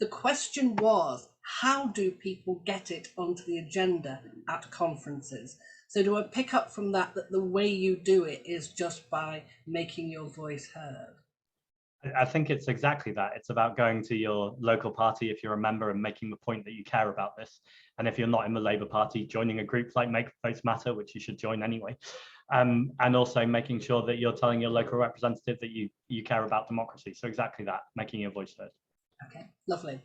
The question was, how do people get it onto the agenda at conferences? So do I pick up from that that the way you do it is just by making your voice heard? I think it's exactly that. It's about going to your local party if you're a member and making the point that you care about this. And if you're not in the Labour Party, joining a group like Make Votes Matter, which you should join anyway. And also making sure that you're telling your local representative that you care about democracy. So exactly that, making your voice heard. Okay, lovely.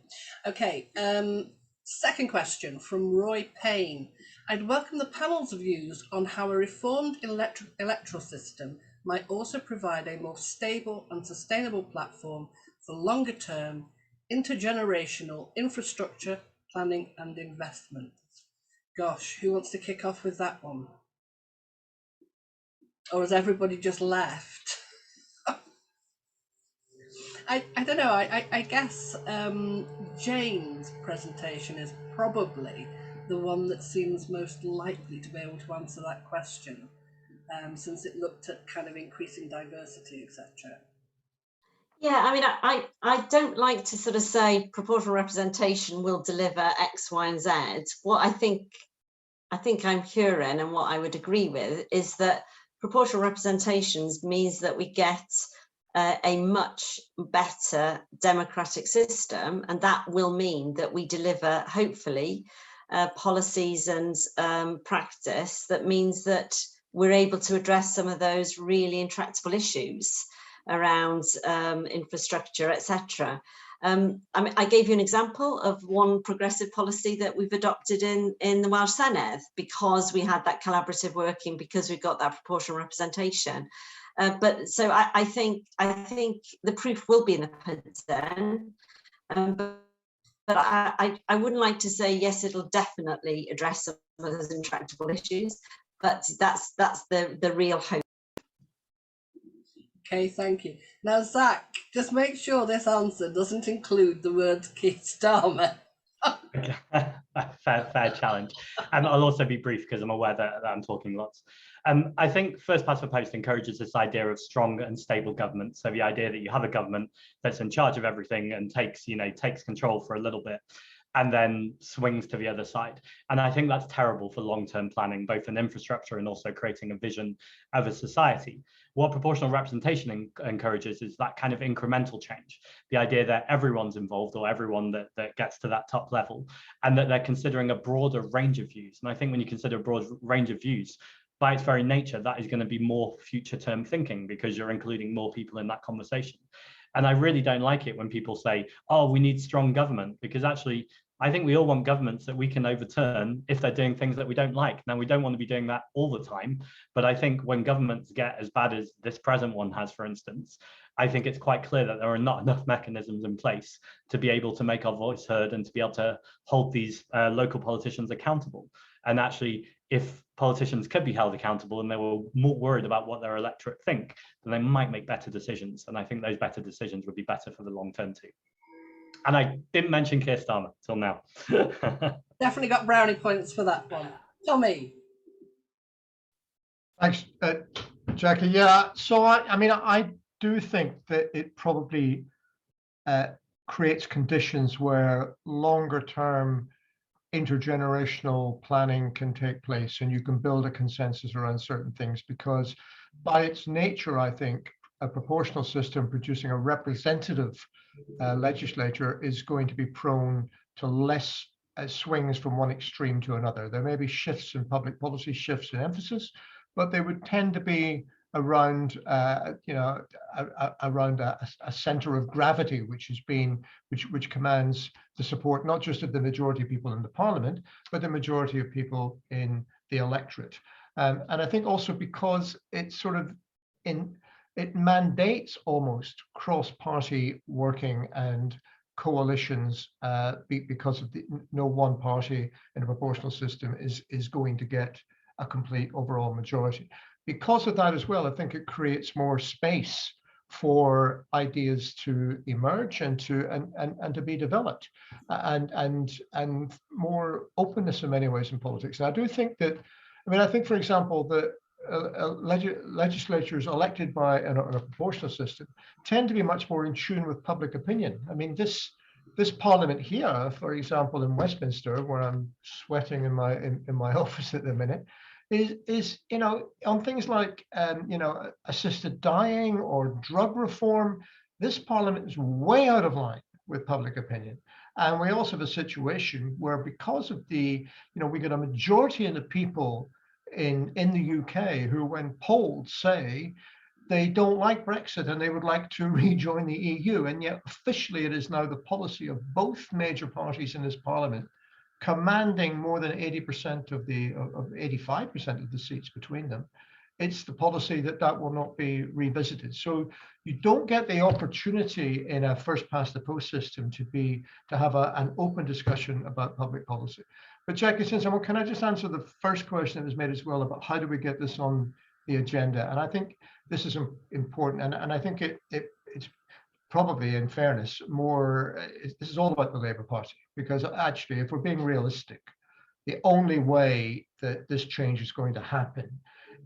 Okay, second question from Roy Payne. I'd welcome the panel's views on how a reformed electoral system might also provide a more stable and sustainable platform for longer term intergenerational infrastructure planning and investment. Gosh, who wants to kick off with that one? Or has everybody just left? I don't know, I guess Jane's presentation is probably the one that seems most likely to be able to answer that question, since it looked at kind of increasing diversity, etc. Yeah, I mean, I don't like to sort of say proportional representation will deliver X, Y, and Z. What I think I'm hearing, and what I would agree with, is that proportional representations means that we get a much better democratic system, and that will mean that we deliver, hopefully, policies and practice that means that we're able to address some of those really intractable issues around infrastructure, etc. I mean, I gave you an example of one progressive policy that we've adopted in the Welsh Senedd because we had that collaborative working, because we got that proportional representation. But so I think the proof will be in the pudding. But I wouldn't like to say yes, it'll definitely address some of those intractable issues. But that's the real hope. Okay, thank you. Now, Zach, just make sure this answer doesn't include the word Keir Starmer. fair challenge. And I'll also be brief because I'm aware that I'm talking lots. I think First Past the Post encourages this idea of strong and stable government. So the idea that you have a government that's in charge of everything and takes control for a little bit and then swings to the other side. And I think that's terrible for long-term planning, both in infrastructure and also creating a vision of a society. What proportional representation encourages is that kind of incremental change, the idea that everyone's involved, or everyone that gets to that top level, and that they're considering a broader range of views. And I think when you consider a broad range of views, by its very nature, that is going to be more future term thinking because you're including more people in that conversation. And I really don't like it when people say, oh, we need strong government, because actually, I think we all want governments that we can overturn if they're doing things that we don't like. Now, we don't want to be doing that all the time, but I think when governments get as bad as this present one has, for instance, I think it's quite clear that there are not enough mechanisms in place to be able to make our voice heard and to be able to hold these local politicians accountable. And actually, if politicians could be held accountable and they were more worried about what their electorate think, then they might make better decisions. And I think those better decisions would be better for the long term too. And I didn't mention Keir Starmer till now. Definitely got brownie points for that one. Tommy. Thanks, Jackie. Yeah, so I mean, I do think that it probably creates conditions where longer term intergenerational planning can take place, and you can build a consensus around certain things, because by its nature, I think a proportional system producing a representative legislature is going to be prone to less swings from one extreme to another. There may be shifts in public policy, shifts in emphasis, but they would tend to be around, around a center of gravity, which commands the support not just of the majority of people in the parliament, but the majority of people in the electorate. And I think also because it's sort of it mandates almost cross-party working and coalitions, because of no one party in a proportional system is going to get a complete overall majority. Because of that as well, I think it creates more space for ideas to emerge and to be developed, and more openness in many ways in politics. And I do think that, I mean, I think, for example, that legislatures elected by in a proportional system tend to be much more in tune with public opinion. I mean, this parliament here, for example, in Westminster, where I'm sweating in my office at the minute, is on things like assisted dying or drug reform. This parliament is way out of line with public opinion. And we also have a situation where, because of we get a majority of the people in the UK who, when polled, say they don't like Brexit and they would like to rejoin the EU. And yet officially it is now the policy of both major parties in this parliament, commanding more than 80% of 85% of the seats between them. It's the policy that will not be revisited. So you don't get the opportunity in a first past the post system to have an open discussion about public policy. But Jackie, can I just answer the first question that was made as well about how do we get this on the agenda? And I think this is important, and I think it's probably, in fairness, this is all about the Labour Party, because actually, if we're being realistic, the only way that this change is going to happen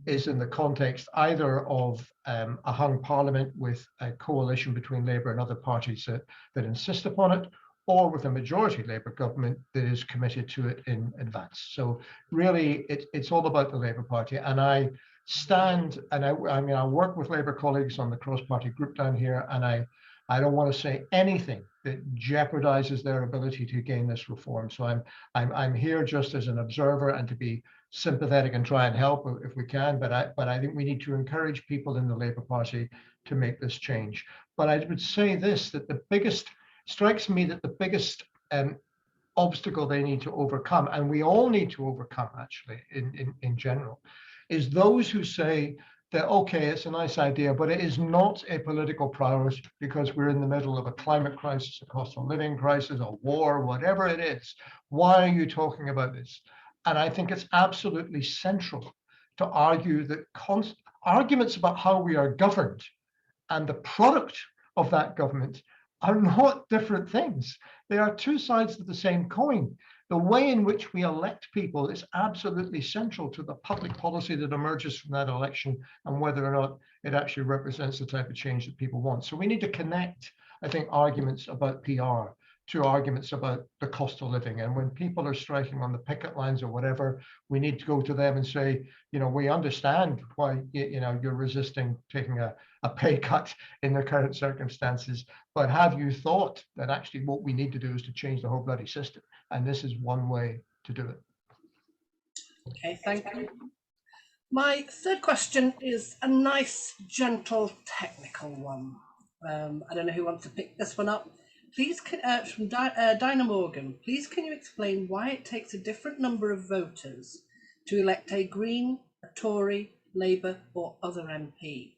is in the context either of a hung parliament with a coalition between Labour and other parties that insist upon it, or with a majority Labour government that is committed to it in advance. So really, it's all about the Labour Party. And I stand, and I work with Labour colleagues on the cross-party group down here, and I don't want to say anything that jeopardizes their ability to gain this reform. So I'm here just as an observer and to be sympathetic and try and help if we can. But I think we need to encourage people in the Labour Party to make this change. But I would say this, that the biggest obstacle they need to overcome, and we all need to overcome actually in general, is those who say that, okay, it's a nice idea, but it is not a political priority because we're in the middle of a climate crisis, a cost of living crisis, a war, whatever it is. Why are you talking about this? And I think it's absolutely central to argue that arguments about how we are governed and the product of that government are not different things. They are two sides of the same coin. The way in which we elect people is absolutely central to the public policy that emerges from that election and whether or not it actually represents the type of change that people want. So we need to connect, I think, arguments about PR to arguments about the cost of living. And when people are striking on the picket lines or whatever, we need to go to them and say, we understand why you're resisting taking a pay cut in the current circumstances, but have you thought that actually what we need to do is to change the whole bloody system? And this is one way to do it. Okay, thank you. My third question is a nice, gentle, technical one. I don't know who wants to pick this one up. Please, from Dinah Morgan, please can you explain why it takes a different number of voters to elect a Green, a Tory, Labour or other MP?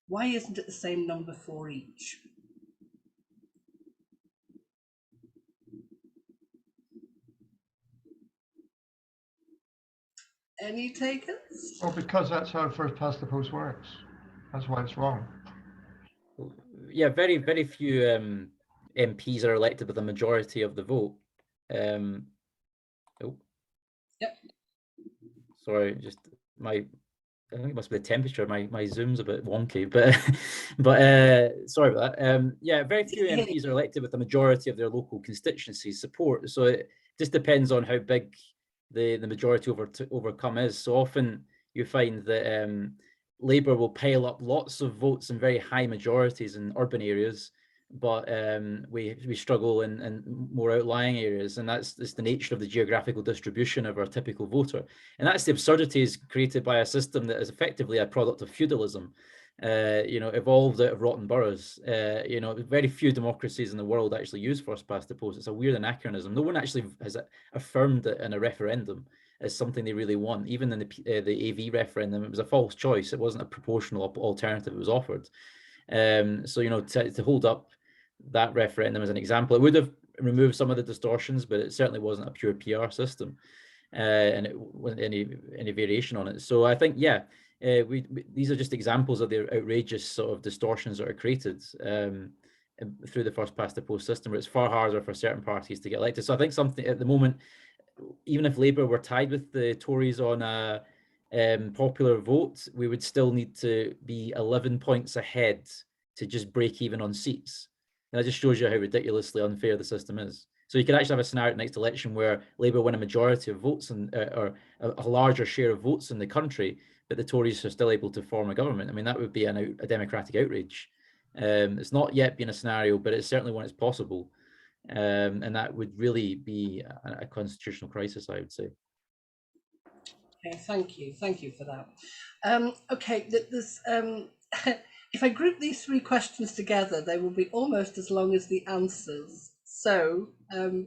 Why isn't it the same number for each? Any takers? Well, because that's how first past the post works. That's why it's wrong. Yeah, very, very few MPs are elected with a majority of the vote. Yep. Sorry, just my I think it must be the temperature. My Zoom's a bit wonky, but sorry about that. Yeah, very few MPs are elected with the majority of their local constituencies support. So it just depends on how big the majority overcome is. So often you find that Labour will pile up lots of votes in very high majorities in urban areas, but we struggle in more outlying areas, and that's the nature of the geographical distribution of our typical voter. And that's the absurdities created by a system that is effectively a product of feudalism, evolved out of rotten boroughs. Very few democracies in the world actually use first past the post. It's a weird anachronism. No one actually has affirmed it in a referendum as something they really want. Even in the AV referendum, it was a false choice. It wasn't a proportional alternative it was offered. To hold up that referendum as an example, it would have removed some of the distortions, but it certainly wasn't a pure PR system, and it wasn't any variation on it. So I think, yeah, these are just examples of the outrageous sort of distortions that are created through the first past the post system, where it's far harder for certain parties to get elected. So I think something at the moment, even if Labour were tied with the Tories on a popular vote, we would still need to be 11 points ahead to just break even on seats. And that just shows you how ridiculously unfair the system is. So you could actually have a scenario at the next election where Labour win a majority of votes or a larger share of votes in the country, but the Tories are still able to form a government. I mean, that would be a democratic outrage. It's not yet been a scenario, but it's certainly one that's possible. And that would really be a constitutional crisis, I would say. Okay, thank you for that. Okay, there's if I group these three questions together, they will be almost as long as the answers. So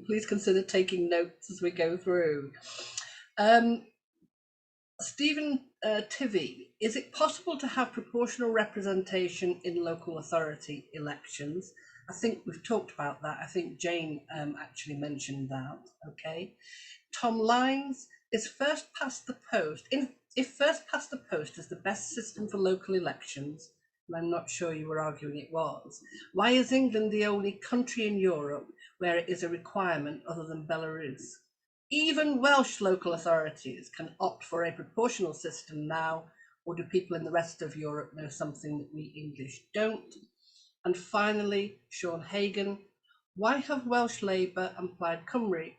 please consider taking notes as we go through. Stephen Tivy, is it possible to have proportional representation in local authority elections? I think we've talked about that. I think Jane actually mentioned that. Okay. Tom Lines, is first past the post. If first past the post is the best system for local elections, and I'm not sure you were arguing it was, why is England the only country in Europe where it is a requirement other than Belarus? Even Welsh local authorities can opt for a proportional system now, or do people in the rest of Europe know something that we English don't? And finally, Sean Hagan, why have Welsh Labour and Plaid Cymru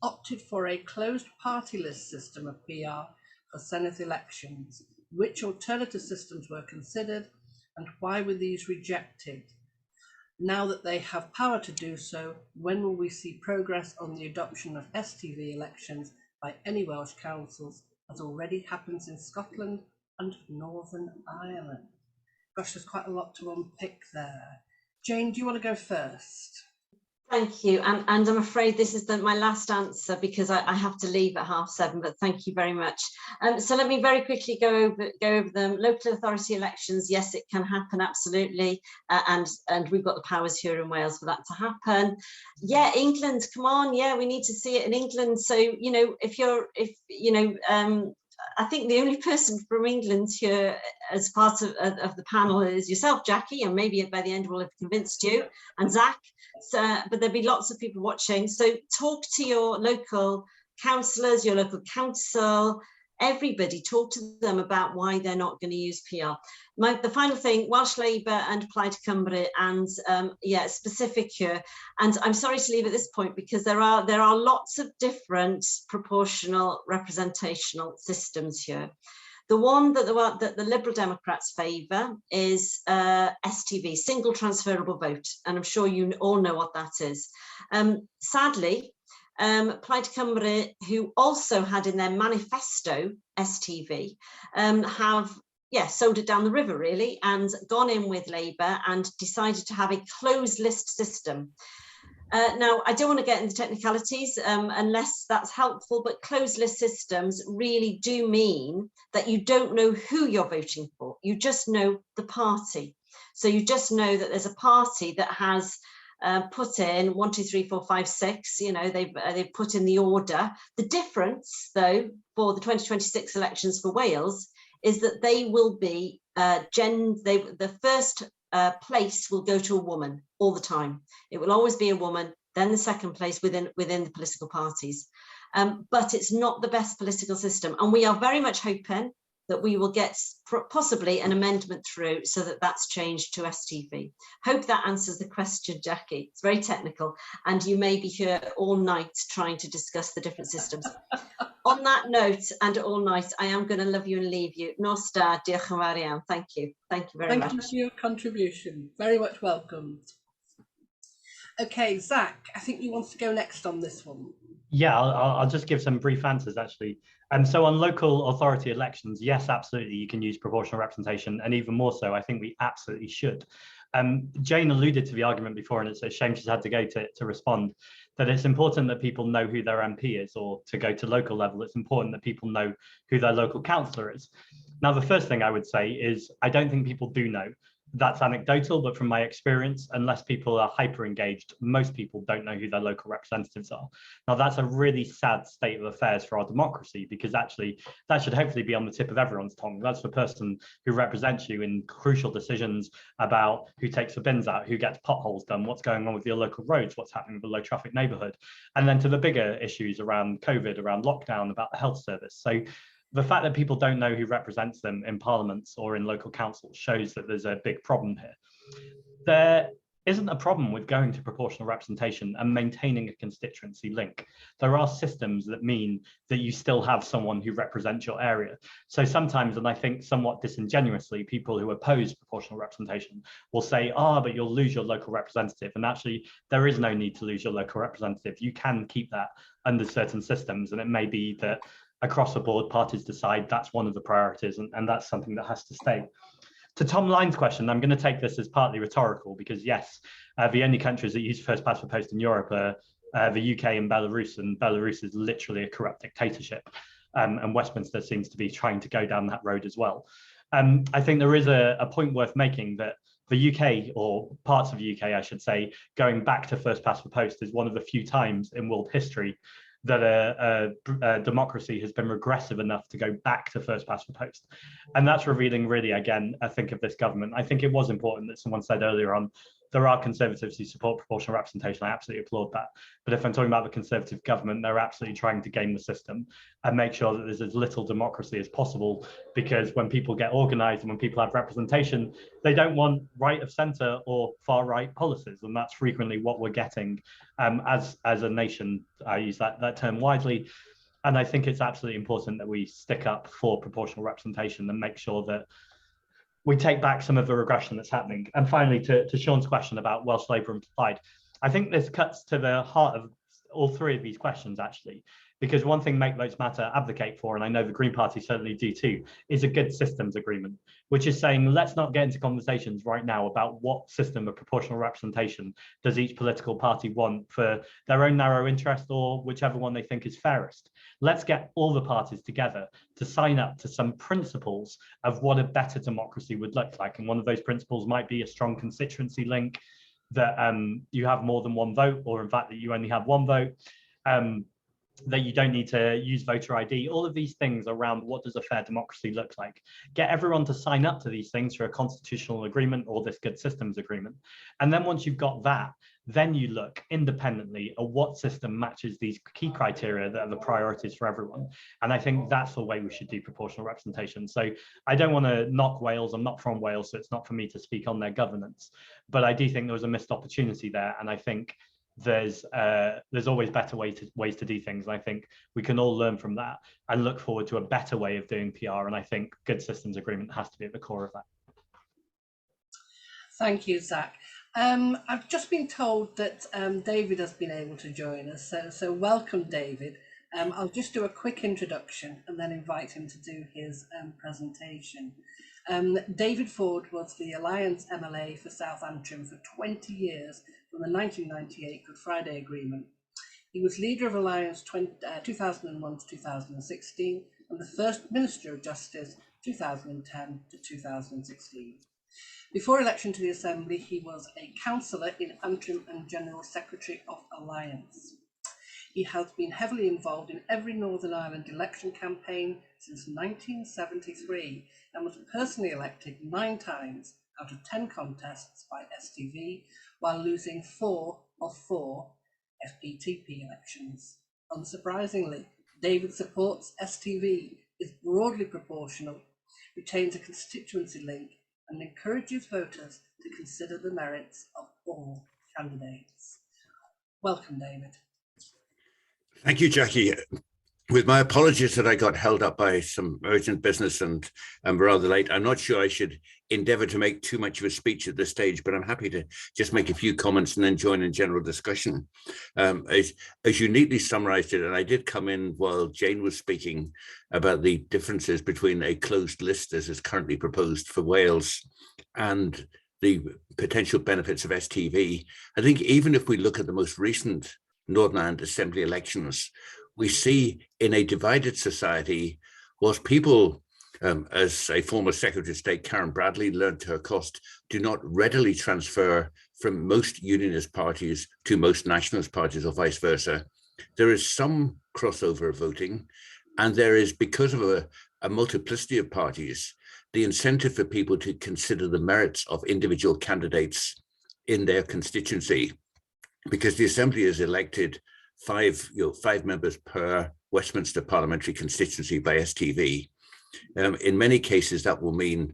opted for a closed party list system of PR for Senate elections? Which alternative systems were considered and why were these rejected? Now that they have power to do so, when will we see progress on the adoption of STV elections by any Welsh councils, as already happens in Scotland and Northern Ireland? Gosh, there's quite a lot to unpick there. Jane, do you want to go first? Thank you, and I'm afraid this is my last answer because I have to leave at 7:30, but thank you very much. So let me very quickly go over them. Local authority elections, yes, it can happen, absolutely, and we've got the powers here in Wales for that to happen. Yeah, England, come on, yeah, we need to see it in England. So, I think the only person from England here as part of the panel is yourself, Jackie, and maybe by the end we'll have convinced you, and Zach. So, but there'll be lots of people watching. So talk to your local councillors, your local council, everybody, talk to them about why they're not going to use PR. The final thing, Welsh Labour and Plaid Cymru, and specific here. And I'm sorry to leave at this point because there are lots of different proportional representational systems here. The one that the Liberal Democrats favour is STV, single transferable vote, and I'm sure you all know what that is. Sadly, Plaid Cymru, who also had in their manifesto STV, have sold it down the river really and gone in with Labour and decided to have a closed list system. Now, I don't want to get into technicalities unless that's helpful, but closed list systems really do mean that you don't know who you're voting for. You just know the party. So you just know that there's a party that has put in 1, 2, 3, 4, 5, 6, they've put in the order. The difference, though, for the 2026 elections for Wales is that they will be, the first place will go to a woman all the time. It will always be a woman, then the second place within the political parties. But it's not the best political system. And we are very much hoping that we will get possibly an amendment through so that that's changed to STV. Hope that answers the question, Jackie. It's very technical, and you may be here all night trying to discuss the different systems. On that note, and all night, I am going to love you and leave you. Nos da, diolch yn fawr iawn. Thank you. Thank you very much. Thank you for your contribution. Very much welcomed. Okay, Zach, I think you want to go next on this one. Yeah, I'll just give some brief answers, actually. So on local authority elections, yes, absolutely, you can use proportional representation, and even more so, I think we absolutely should. Jane alluded to the argument before, and it's a shame she's had to go to respond, that it's important that people know who their MP is, or to go to local level, it's important that people know who their local councillor is. Now, the first thing I would say is I don't think people do know. That's anecdotal, but from my experience, unless people are hyper engaged, most people don't know who their local representatives are. Now, that's a really sad state of affairs for our democracy, because actually that should hopefully be on the tip of everyone's tongue. That's the person who represents you in crucial decisions about who takes the bins out, who gets potholes done, what's going on with your local roads, what's happening with the low traffic neighborhood, and then to the bigger issues around COVID, around lockdown, about the health service. So the fact that people don't know who represents them in parliaments or in local councils shows that there's a big problem here. There isn't a problem with going to proportional representation and maintaining a constituency link. There are systems that mean that you still have someone who represents your area. So sometimes, and I think somewhat disingenuously, people who oppose proportional representation will say, but you'll lose your local representative. And actually, there is no need to lose your local representative. You can keep that under certain systems, and it may be that across the board, parties decide that's one of the priorities, and that's something that has to stay. To Tom Lyne's question, I'm going to take this as partly rhetorical, because yes, the only countries that use first past the post in Europe are the UK and Belarus is literally a corrupt dictatorship, and Westminster seems to be trying to go down that road as well. I think there is a point worth making that the UK, or parts of the UK, I should say, going back to first past the post is one of the few times in world history that a democracy has been regressive enough to go back to first past the post. And that's revealing, really, again, I think, of this government. I think it was important that someone said earlier on, there are Conservatives who support proportional representation. I absolutely applaud that. But if I'm talking about the Conservative government, they're absolutely trying to game the system and make sure that there's as little democracy as possible, because when people get organised and when people have representation, they don't want right of centre or far right policies. And that's frequently what we're getting as a nation. I use that term widely. And I think it's absolutely important that we stick up for proportional representation and make sure that we take back some of the regression that's happening. And finally, to Sean's question about Welsh Labour and Plaid, I think this cuts to the heart of all three of these questions, actually, because one thing Make Votes Matter advocate for, and I know the Green Party certainly do too, is a good systems agreement, which is saying, let's not get into conversations right now about what system of proportional representation does each political party want for their own narrow interest or whichever one they think is fairest. Let's get all the parties together to sign up to some principles of what a better democracy would look like. And one of those principles might be a strong constituency link, that you have more than one vote, or in fact that you only have one vote, that you don't need to use voter ID, all of these things around what does a fair democracy look like. Get everyone to sign up to these things through a constitutional agreement or this good systems agreement. And then once you've got that, then you look independently at what system matches these key criteria that are the priorities for everyone. And I think that's the way we should do proportional representation. So I don't want to knock Wales. I'm not from Wales, so it's not for me to speak on their governance. But I do think there was a missed opportunity there. And I think there's always better ways to do things. And I think we can all learn from that and look forward to a better way of doing PR. And I think good systems agreement has to be at the core of that. Thank you, Zach. I've just been told that David has been able to join us. So welcome, David. I'll just do a quick introduction and then invite him to do his presentation. David Ford was the Alliance MLA for South Antrim for 20 years from the 1998 Good Friday Agreement. He was leader of Alliance 2001 to 2016 and the first Minister of Justice 2010 to 2016. Before election to the Assembly, he was a councillor in Antrim and General Secretary of Alliance. He has been heavily involved in every Northern Ireland election campaign since 1973 and was personally elected 9 times out of 10 contests by STV, while losing 4 of 4 FPTP elections. Unsurprisingly, David supports STV, is broadly proportional, retains a constituency link and encourages voters to consider the merits of all candidates. Welcome, David. Thank you, Jackie. With my apologies that I got held up by some urgent business and I'm rather late, I'm not sure I should endeavour to make too much of a speech at this stage, but I'm happy to just make a few comments and then join in general discussion. As you neatly summarised it, and I did come in while Jane was speaking about the differences between a closed list as is currently proposed for Wales and the potential benefits of STV. I think even if we look at the most recent Northern Ireland Assembly elections, we see in a divided society, whilst people, as a former Secretary of State, Karen Bradley, learned to her cost, do not readily transfer from most unionist parties to most nationalist parties or vice versa. There is some crossover of voting, and there is, because of a multiplicity of parties, the incentive for people to consider the merits of individual candidates in their constituency, because the Assembly is elected five members per Westminster parliamentary constituency by STV. In many cases, that will mean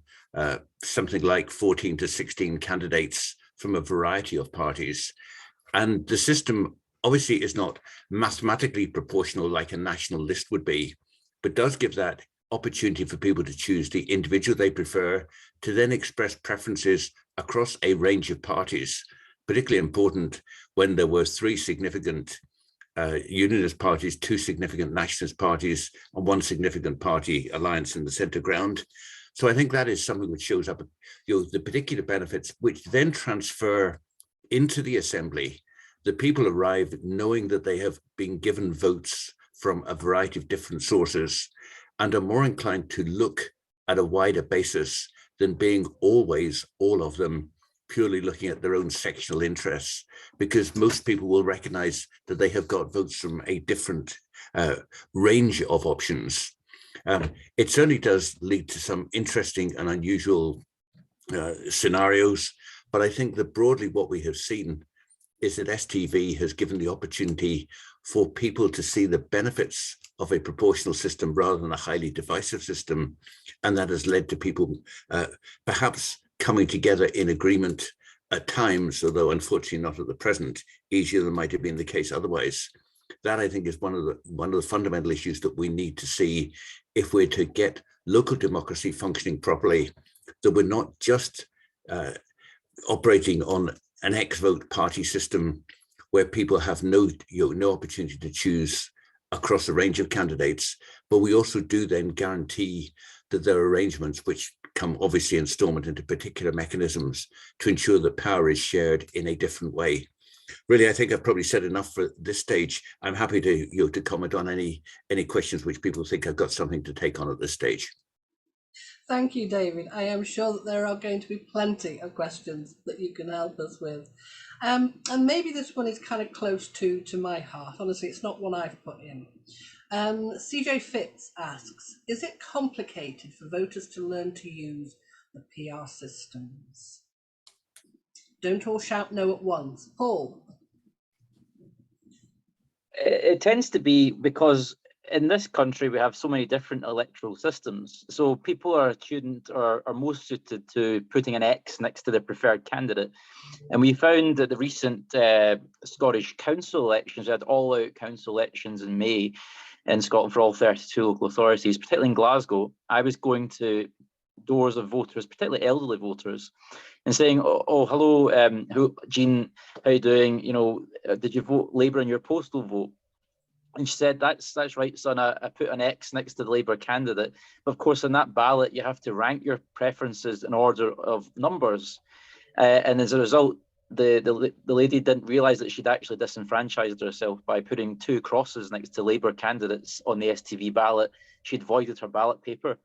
something like 14 to 16 candidates from a variety of parties. And the system obviously is not mathematically proportional like a national list would be, but does give that opportunity for people to choose the individual they prefer, to then express preferences across a range of parties, particularly important when there were three significant unionist parties, two significant nationalist parties, and one significant party alliance in the centre ground. So I think that is something which shows up, the particular benefits, which then transfer into the Assembly. The people arrive knowing that they have been given votes from a variety of different sources and are more inclined to look at a wider basis than being always, all of them, purely looking at their own sectional interests, because most people will recognize that they have got votes from a different range of options. It certainly does lead to some interesting and unusual scenarios, but I think that broadly what we have seen is that STV has given the opportunity for people to see the benefits of a proportional system rather than a highly divisive system, and that has led to people perhaps coming together in agreement at times, although unfortunately not at the present, easier than might have been the case otherwise. That, I think, is one of the fundamental issues that we need to see if we're to get local democracy functioning properly, that we're not just operating on an X-vote party system where people have no opportunity to choose across a range of candidates, but we also do then guarantee that there are arrangements which come obviously installment into particular mechanisms to ensure that power is shared in a different way. Really, I think I've probably said enough for this stage. I'm happy to to comment on any questions which people think I've got something to take on at this stage. Thank you, David. I am sure that there are going to be plenty of questions that you can help us with. And maybe this one is kind of close to my heart. Honestly, it's not one I've put in. CJ Fitz asks, is it complicated for voters to learn to use the PR systems? Don't all shout no at once. Paul? It tends to be because in this country we have so many different electoral systems. So people are attuned or are most suited to putting an X next to their preferred candidate. And we found that the recent Scottish council elections, we had all-out council elections in May in Scotland for all 32 local authorities, particularly in Glasgow. I was going to doors of voters, particularly elderly voters, and saying, oh hello, Jean, how you doing? You know, did you vote Labour in your postal vote? And she said, that's right, son, I put an X next to the Labour candidate. But of course, in that ballot, you have to rank your preferences in order of numbers. And as a result, the lady didn't realise that she'd actually disenfranchised herself by putting 2 crosses next to Labour candidates on the STV ballot. She'd voided her ballot paper.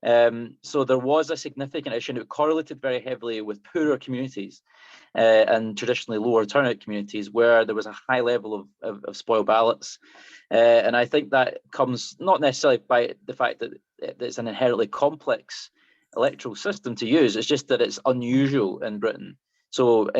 So there was a significant issue, and it correlated very heavily with poorer communities and traditionally lower turnout communities where there was a high level of spoiled ballots. And I think that comes not necessarily by the fact that it's an inherently complex electoral system to use, it's just that it's unusual in Britain. So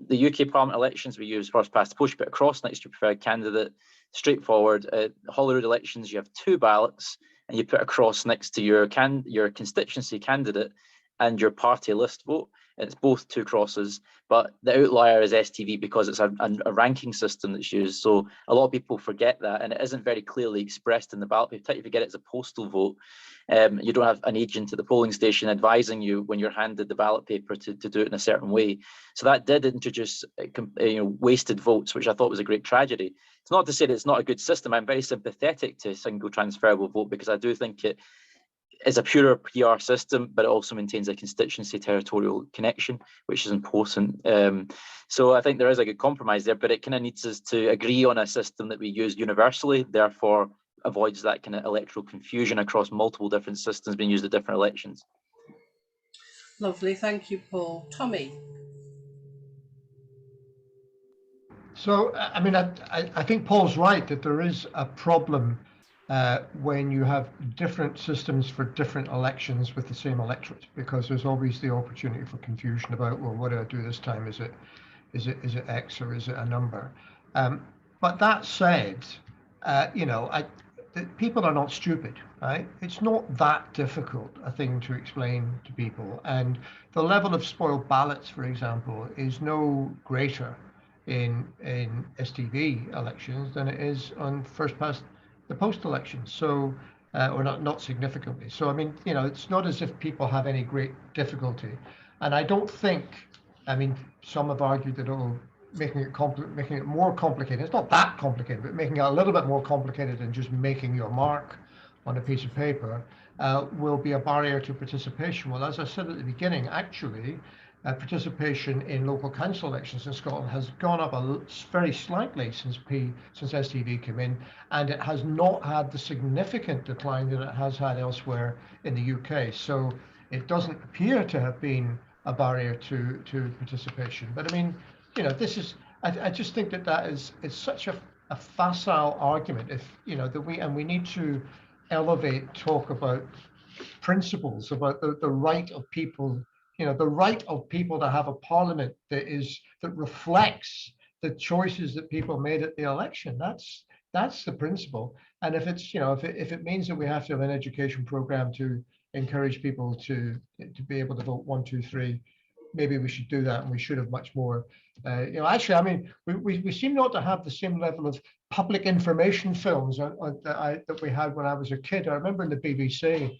the UK Parliament elections we use first past the post, you put a cross next to your preferred candidate, straightforward. Holyrood elections, you have 2 ballots, and you put a cross next to your constituency candidate and your party list vote. It's both two crosses, but the outlier is STV because it's a ranking system that's used. So a lot of people forget that, and it isn't very clearly expressed in the ballot paper. You forget it's a postal vote. You don't have an agent at the polling station advising you when you're handed the ballot paper to do it in a certain way. So that did introduce wasted votes, which I thought was a great tragedy. It's not to say that it's not a good system. I'm very sympathetic to single transferable vote because I do think it is a purer PR system, but it also maintains a constituency territorial connection, which is important. So I think there is a good compromise there, but it kind of needs us to agree on a system that we use universally, therefore avoids that kind of electoral confusion across multiple different systems being used at different elections. Lovely, thank you, Paul. Tommy. So, I mean, I think Paul's right that there is a problem when you have different systems for different elections with the same electorate, because there's always the opportunity for confusion about, well, what do I do this time? Is it X or is it a number? But that said, people are not stupid, right? It's not that difficult a thing to explain to people. And the level of spoiled ballots, for example, is no greater in STV elections than it is on first past the post elections. So, or not significantly. So, I mean, it's not as if people have any great difficulty. And I don't think, I mean, some have argued that, making it more complicated. It's not that complicated, but making it a little bit more complicated than just making your mark on a piece of paper will be a barrier to participation. Well, as I said at the beginning, actually, participation in local council elections in Scotland has gone up very slightly since STV came in, and it has not had the significant decline that it has had elsewhere in the UK. So it doesn't appear to have been a barrier to participation. But I mean, this is, I just think that is such a facile argument. If that we need to talk about principles, about the right of people. The right of people to have a parliament that reflects the choices that people made at the election. That's the principle. And if it's if it means that we have to have an education program to encourage people to be able to vote 1, 2, 3, maybe we should do that, and we should have much more. Actually, I mean, we seem not to have the same level of public information films that we had when I was a kid. I remember in the BBC,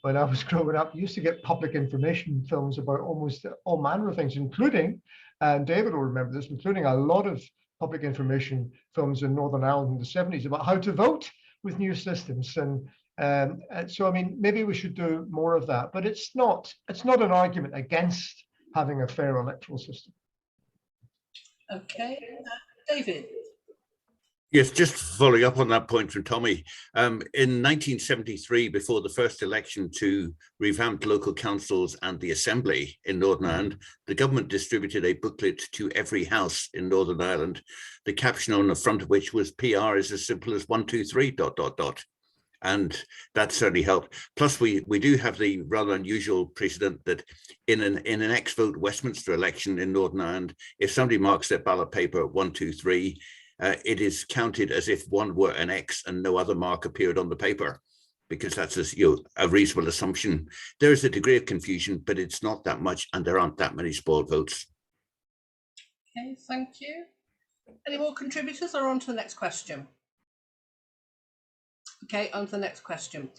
when I was growing up, you used to get public information films about almost all manner of things, including, and David will remember this, including a lot of public information films in Northern Ireland in the 70s about how to vote with new systems. And so, I mean, maybe we should do more of that, but it's not an argument against having a fair electoral system. Okay, David. Yes, just following up on that point from Tommy. In 1973, before the first election to revamp local councils and the Assembly in Northern Ireland, the government distributed a booklet to every house in Northern Ireland, the caption on the front of which was PR is as simple as 1, 2, 3, ... And that certainly helped. Plus, we do have the rather unusual precedent that in an X-vote Westminster election in Northern Ireland, if somebody marks their ballot paper 1, 2, 3, it is counted as if one were an X and no other mark appeared on the paper, because that's a reasonable assumption. There is a degree of confusion, but it's not that much, and there aren't that many spoiled votes. Okay, thank you. Any more contributors, or on to the next question? Okay, on to the next question.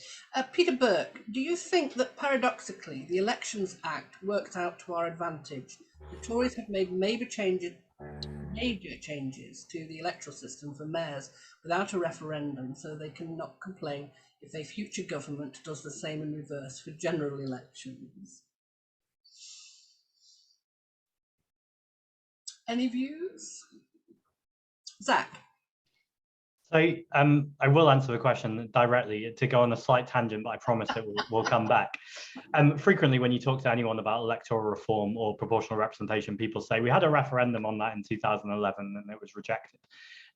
Peter Burke, do you think that paradoxically the Elections Act worked out to our advantage? The Tories have made major changes to the electoral system for mayors without a referendum, so they cannot complain if a future government does the same in reverse for general elections. Any views? Zach? So I will answer the question directly, to go on a slight tangent, but I promise it will come back. Frequently, when you talk to anyone about electoral reform or proportional representation, people say we had a referendum on that in 2011 and it was rejected.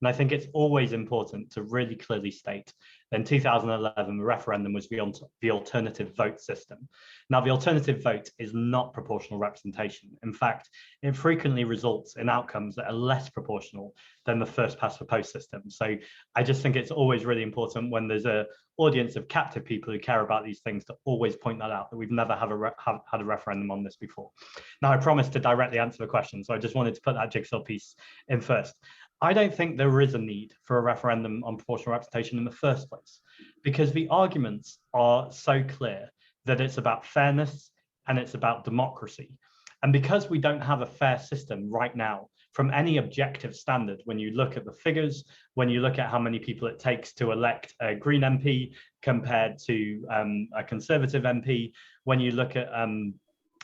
And I think it's always important to really clearly state that in 2011, the referendum was the alternative vote system. Now, the alternative vote is not proportional representation. In fact, it frequently results in outcomes that are less proportional than the first past the post system. So I just think it's always really important when there's an audience of captive people who care about these things to always point that out, that we've never had a referendum on this before. Now, I promised to directly answer the question, so I just wanted to put that jigsaw piece in first. I don't think there is a need for a referendum on proportional representation in the first place, because the arguments are so clear that it's about fairness and it's about democracy. And because we don't have a fair system right now from any objective standard, when you look at the figures, when you look at how many people it takes to elect a Green MP compared to a Conservative MP, when you look at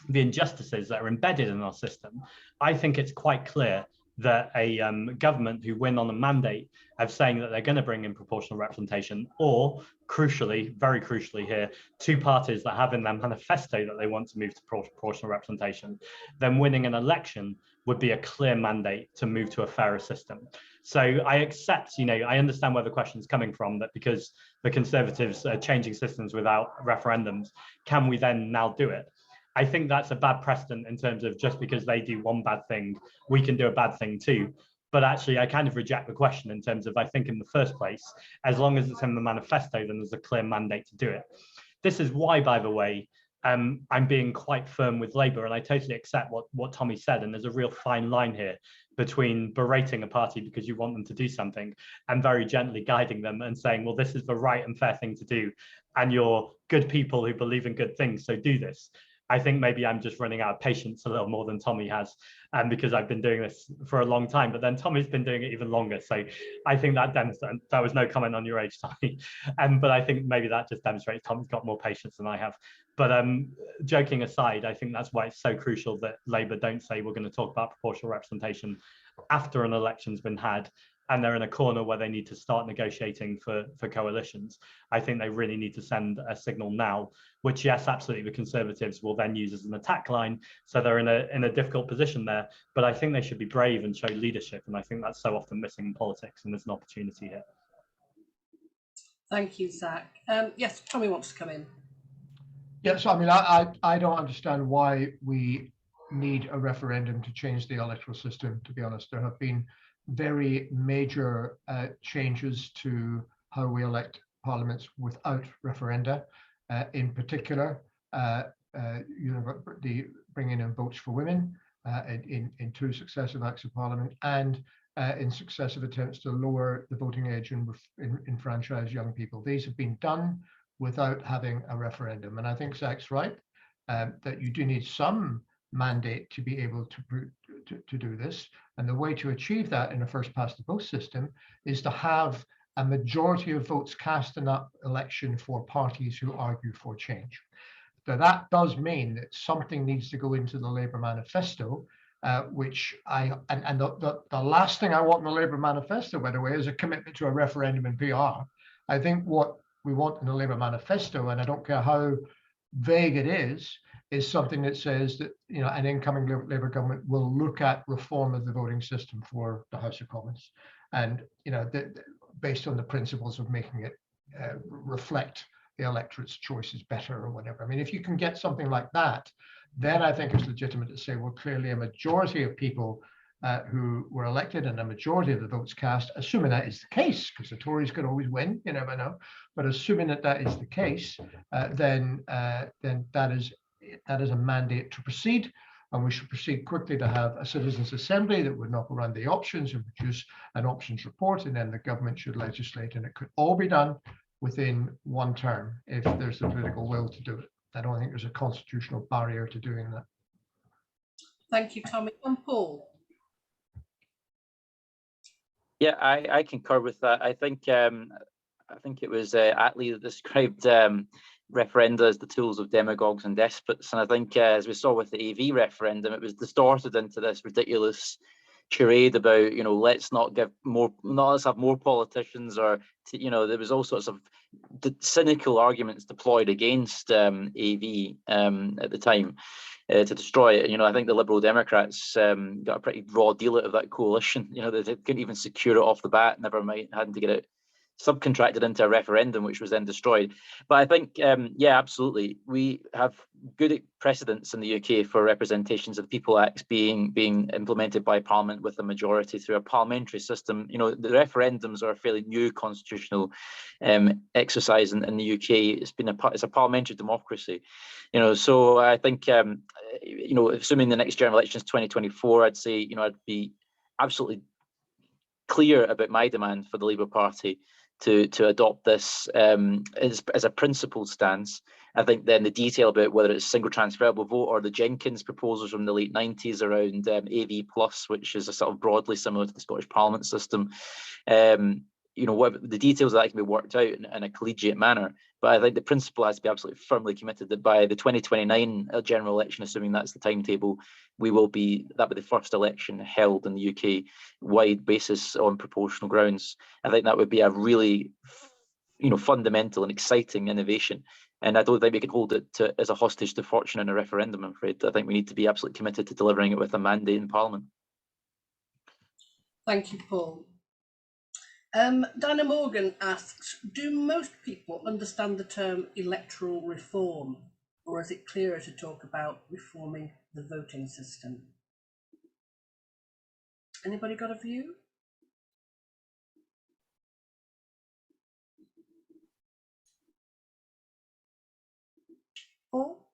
the injustices that are embedded in our system, I think it's quite clear that a government who win on a mandate of saying that they're going to bring in proportional representation, or crucially, very crucially here, two parties that have in their manifesto that they want to move to proportional representation, then winning an election would be a clear mandate to move to a fairer system. So I accept, I understand where the question is coming from, that because the Conservatives are changing systems without referendums, can we then now do it? I think that's a bad precedent in terms of just because they do one bad thing, we can do a bad thing too. But actually, I kind of reject the question in terms of, I think in the first place, as long as it's in the manifesto, then there's a clear mandate to do it. This is why, by the way, I'm being quite firm with Labour, and I totally accept what Tommy said. And there's a real fine line here between berating a party because you want them to do something and very gently guiding them and saying, well, this is the right and fair thing to do. And you're good people who believe in good things, so do this. I think maybe I'm just running out of patience a little more than Tommy has, because I've been doing this for a long time, but then Tommy's been doing it even longer. So I think that demonstrates, that was no comment on your age, Tommy. But I think maybe that just demonstrates Tommy's got more patience than I have. But joking aside, I think that's why it's so crucial that Labour don't say we're going to talk about proportional representation after an election's been had, and they're in a corner where they need to start negotiating for coalitions. I think they really need to send a signal now, which, yes, absolutely, the Conservatives will then use as an attack line. So they're in a difficult position there. But I think they should be brave and show leadership. And I think that's so often missing in politics, and there's an opportunity here. Thank you, Zach. Yes, Tommy wants to come in. Yeah, so I mean, I don't understand why we need a referendum to change the electoral system, to be honest. There have been very major changes to how we elect parliaments without referenda. In particular, the bringing in votes for women in two successive acts of parliament, and in successive attempts to lower the voting age and enfranchise young people. These have been done without having a referendum. And I think Zach's right, that you do need some mandate to be able to do this. And the way to achieve that in a first past the post system is to have a majority of votes cast in that election for parties who argue for change. So that does mean that something needs to go into the Labour manifesto, which the last thing I want in the Labour manifesto, by the way, is a commitment to a referendum in PR. I think what we want in the Labour manifesto, and I don't care how vague it is something that says that an incoming Labour government will look at reform of the voting system for the House of Commons, and based on the principles of making it reflect the electorate's choices better or whatever. I mean, if you can get something like that, then I think it's legitimate to say, well, clearly a majority of people who were elected and a majority of the votes cast, assuming that is the case, because the Tories can always win, you never know, but assuming that is the case, then that is a mandate to proceed, and we should proceed quickly to have a citizens' assembly that would knock around the options and produce an options report, and then the government should legislate, and it could all be done within one term if there's the political will to do it. I don't think there's a constitutional barrier to doing that. Thank you, Tommy. And Paul? Yeah, I concur with that. I think it was Attlee that described referenda as the tools of demagogues and despots. And I think as we saw with the AV referendum, it was distorted into this ridiculous charade about, you know, let's not give more, let's have more politicians, or, you know, there was all sorts of cynical arguments deployed against AV at the time to destroy it. You know, I think the Liberal Democrats got a pretty raw deal out of that coalition. You know, they couldn't even secure it off the bat, never mind having to get it subcontracted into a referendum, which was then destroyed. But I think, yeah, absolutely, we have good precedents in the UK for representations of the People Acts being implemented by Parliament with a majority through a parliamentary system. You know, the referendums are a fairly new constitutional exercise in the UK. It's a parliamentary democracy. You know, so I think, you know, assuming the next general election is 2024, I'd say, you know, I'd be absolutely clear about my demand for the Labour Party to adopt this as a principled stance. I think then the detail about whether it's single transferable vote or the Jenkins proposals from the late 90s around AV plus, which is a sort of broadly similar to the Scottish Parliament system, you know, what the details of that can be worked out in a collegiate manner. But I think the principle has to be absolutely firmly committed that by the 2029 general election, assuming that's the timetable, that will be the first election held in the UK wide basis on proportional grounds. I think that would be a really, you know, fundamental and exciting innovation. And I don't think we can hold it as a hostage to fortune in a referendum, I'm afraid. I think we need to be absolutely committed to delivering it with a mandate in Parliament. Thank you, Paul. Dana Morgan asks, do most people understand the term electoral reform, or is it clearer to talk about reforming the voting system? Anybody got a view? Paul?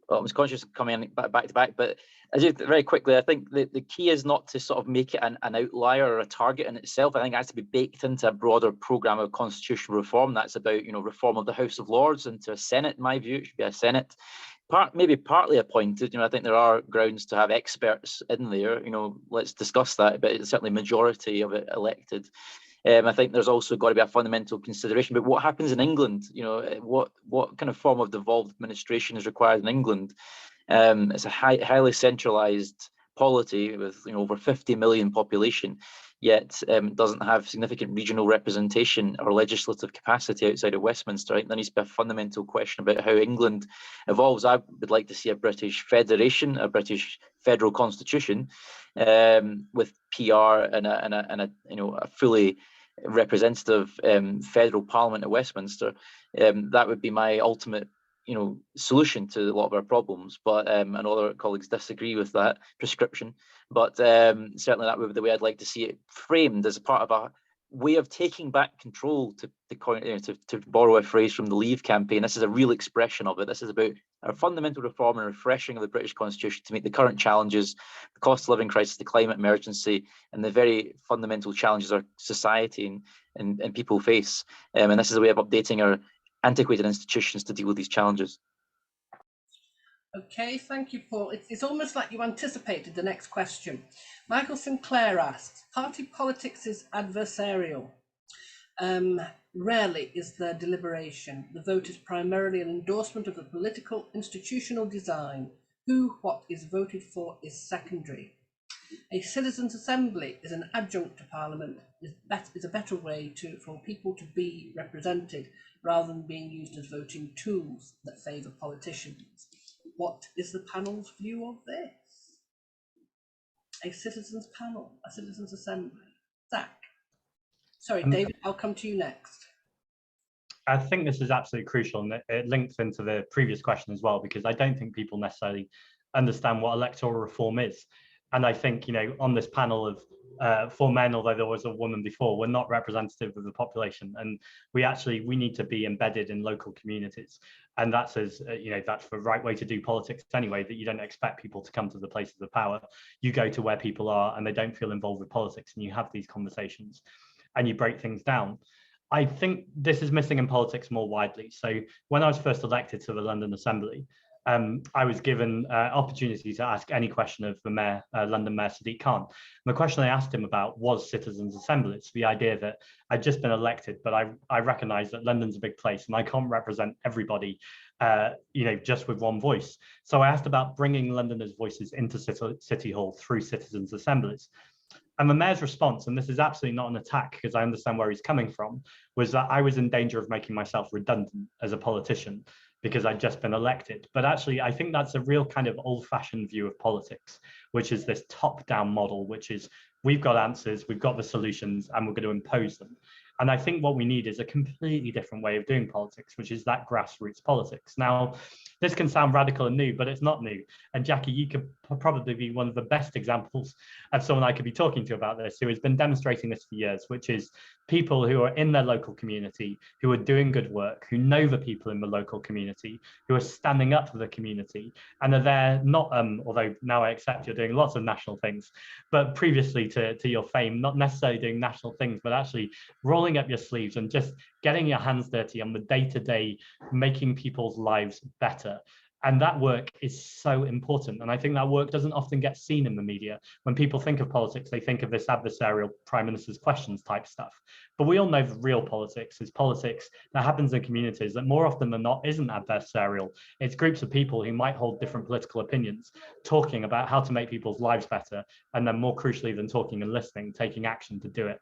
Well, I was conscious of coming back to back, but as you very quickly, I think the key is not to sort of make it an outlier or a target in itself. I think it has to be baked into a broader programme of constitutional reform. That's about, you know, reform of the House of Lords into a Senate. In my view, it should be a Senate, maybe partly appointed. You know, I think there are grounds to have experts in there. You know, let's discuss that, but it's certainly majority of it elected. I think there's also got to be a fundamental consideration about what happens in England. You know, what kind of form of devolved administration is required in England. It's a highly centralised polity with, you know, over 50 million population, yet doesn't have significant regional representation or legislative capacity outside of Westminster. I think there needs to be a fundamental question about how England evolves. I would like to see a British federation, a British federal constitution, with PR and a you know, a fully representative federal parliament at Westminster. That would be my ultimate, you know, solution to a lot of our problems. But and other colleagues disagree with that prescription. But certainly that would be the way I'd like to see it framed, as a part of a way of taking back control, to borrow a phrase from the Leave campaign. This is a real expression of it. This is about a fundamental reform and refreshing of the British Constitution to meet the current challenges, the cost of living crisis, the climate emergency, and the very fundamental challenges our society and people face. And this is a way of updating our antiquated institutions to deal with these challenges. Okay, thank you, Paul. It's almost like you anticipated the next question. Michael Sinclair asks, party politics is adversarial. Rarely is there deliberation. The vote is primarily an endorsement of the political institutional design. Who, what is voted for is secondary. A citizens' assembly is an adjunct to Parliament, is a better way for people to be represented rather than being used as voting tools that favour politicians. What is the panel's view of this? A citizens' panel, a citizens' assembly. Zach. Sorry, David, I'll come to you next. I think this is absolutely crucial, and it links into the previous question as well, because I don't think people necessarily understand what electoral reform is. And I think, you know, on this panel of 4 men, although there was a woman before, we're not representative of the population, and we need to be embedded in local communities. And that's you know, that's the right way to do politics anyway, that you don't expect people to come to the places of power. You go to where people are and they don't feel involved with politics, and you have these conversations and you break things down. I think this is missing in politics more widely. So when I was first elected to the London Assembly, I was given opportunity to ask any question of the mayor, London Mayor Sadiq Khan. And the question I asked him about was citizens' assemblies, the idea that I'd just been elected, but I recognise that London's a big place and I can't represent everybody, just with one voice. So I asked about bringing Londoners' voices into City Hall through citizens' assemblies. And the mayor's response, and this is absolutely not an attack because I understand where he's coming from, was that I was in danger of making myself redundant as a politician because I'd just been elected. But actually, I think that's a real kind of old-fashioned view of politics, which is this top-down model, which is we've got answers, we've got the solutions, and we're going to impose them. And I think what we need is a completely different way of doing politics, which is that grassroots politics. Now, this can sound radical and new, but it's not new. And Jackie, you could probably be one of the best examples of someone I could be talking to about this, who has been demonstrating this for years, which is people who are in their local community, who are doing good work, who know the people in the local community, who are standing up for the community, and are there not, although now I accept you're doing lots of national things, but previously to your fame, not necessarily doing national things, but actually rolling up your sleeves and just getting your hands dirty on the day-to-day, making people's lives better. And that work is so important. And I think that work doesn't often get seen in the media. When people think of politics, they think of this adversarial prime minister's questions type stuff. But we all know that real politics is politics that happens in communities that more often than not isn't adversarial. It's groups of people who might hold different political opinions, talking about how to make people's lives better, and then more crucially than talking and listening, taking action to do it.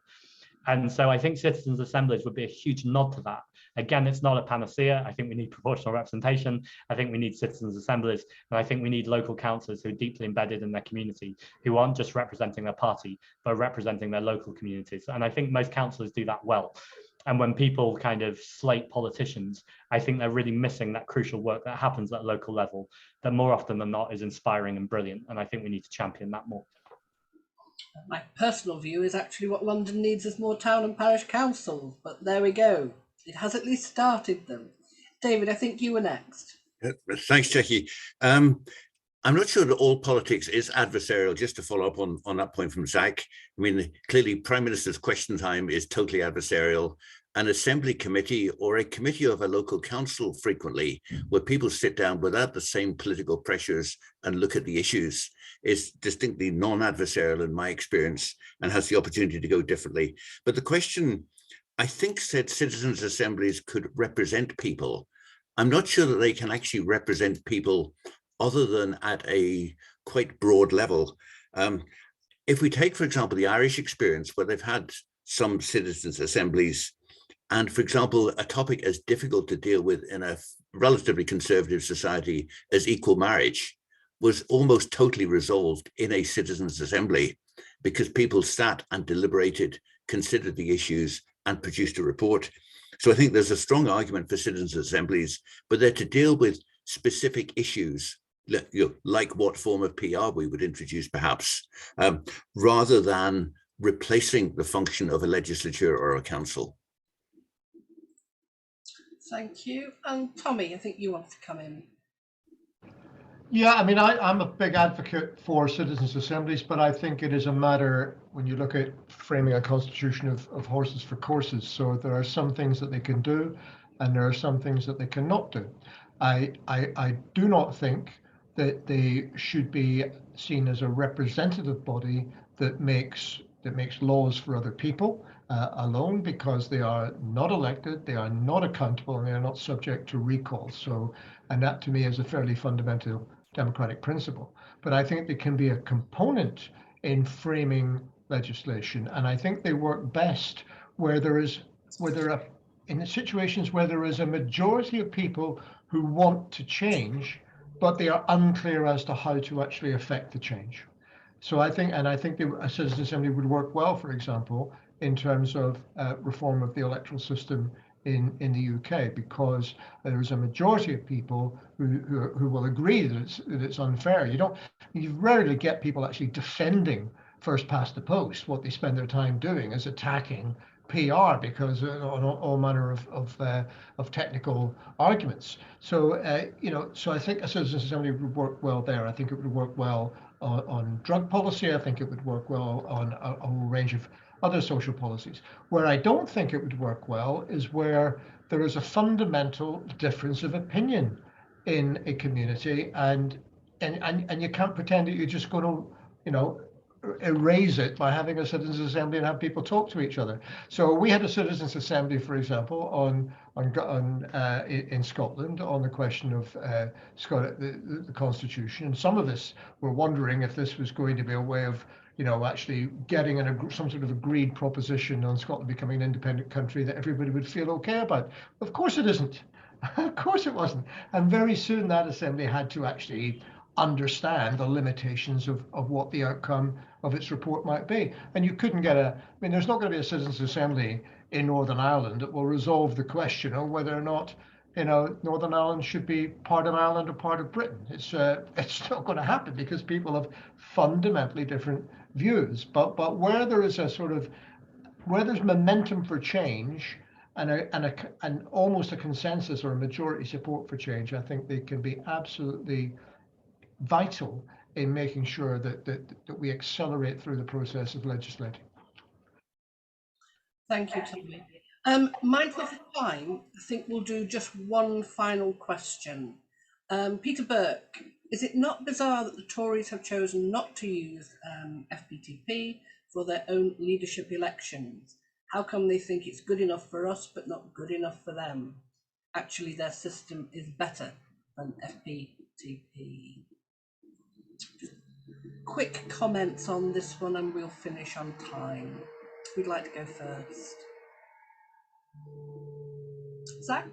And so I think citizens' assemblies would be a huge nod to that. Again, it's not a panacea. I think we need proportional representation. I think we need citizens' assemblies. And I think we need local councillors who are deeply embedded in their community, who aren't just representing their party, but representing their local communities. And I think most councillors do that well. And when people kind of slate politicians, I think they're really missing that crucial work that happens at local level, that more often than not is inspiring and brilliant. And I think we need to champion that more. My personal view is actually what London needs is more town and parish councils, but there we go. It has at least started them. David, I think you were next. Thanks, Jackie. I'm not sure that all politics is adversarial, just to follow up on that point from Zach. I mean, clearly Prime Minister's question time is totally adversarial. An assembly committee or a committee of a local council frequently, where people sit down without the same political pressures and look at the issues, is distinctly non-adversarial in my experience and has the opportunity to go differently. But the question, I think, said citizens' assemblies could represent people. I'm not sure that they can actually represent people other than at a quite broad level. If we take, for example, the Irish experience, where they've had some citizens' assemblies, and, for example, a topic as difficult to deal with in a relatively conservative society as equal marriage was almost totally resolved in a citizens' assembly because people sat and deliberated, considered the issues, and produced a report. So I think there's a strong argument for citizens' assemblies, but they're to deal with specific issues, like what form of PR we would introduce, perhaps, rather than replacing the function of a legislature or a council. Thank you. And Tommy, I think you want to come in. Yeah, I mean, I'm a big advocate for citizens' assemblies, but I think it is a matter when you look at framing a constitution of horses for courses. So there are some things that they can do, and there are some things that they cannot do. I do not think that they should be seen as a representative body that makes laws for other people alone, because they are not elected, they are not accountable, and they are not subject to recall. So, and that to me is a fairly fundamental democratic principle. But I think they can be a component in framing legislation, and I think they work best where there are in situations where there is a majority of people who want to change, but they are unclear as to how to actually affect the change. So I think a citizen assembly would work well, for example, in terms of reform of the electoral system in the UK, because there is a majority of people who will agree that it's unfair. You rarely get people actually defending first past the post. What they spend their time doing is attacking PR, because on all manner of technical arguments. So so I think a citizens' assembly would work well there. I think it would work well on drug policy. I think it would work well on a whole range of other social policies. Where I don't think it would work well is where there is a fundamental difference of opinion in a community, and you can't pretend that you're just going to, you know, erase it by having a citizens assembly and have people talk to each other. So we had a citizens assembly, for example, in Scotland on the question of the constitution, and some of us were wondering if this was going to be a way of, you know, actually getting some sort of agreed proposition on Scotland becoming an independent country that everybody would feel okay about. Of course it isn't. Of course it wasn't. And very soon that assembly had to actually understand the limitations of what the outcome of its report might be. And you couldn't get I mean, there's not going to be a citizens' assembly in Northern Ireland that will resolve the question of whether or not, you know, Northern Ireland should be part of Ireland or part of Britain. It's not going to happen because people have fundamentally different views. But where there is where there's momentum for change, and almost a consensus or a majority support for change, I think they can be absolutely vital in making sure that we accelerate through the process of legislating. Thank you, Tommy. Mindful of time, I think we'll do just one final question. Peter Burke, is it not bizarre that the Tories have chosen not to use FPTP for their own leadership elections? How come they think it's good enough for us but not good enough for them? Actually, their system is better than FPTP. Quick comments on this one and we'll finish on time. Who'd like to go first? Zach?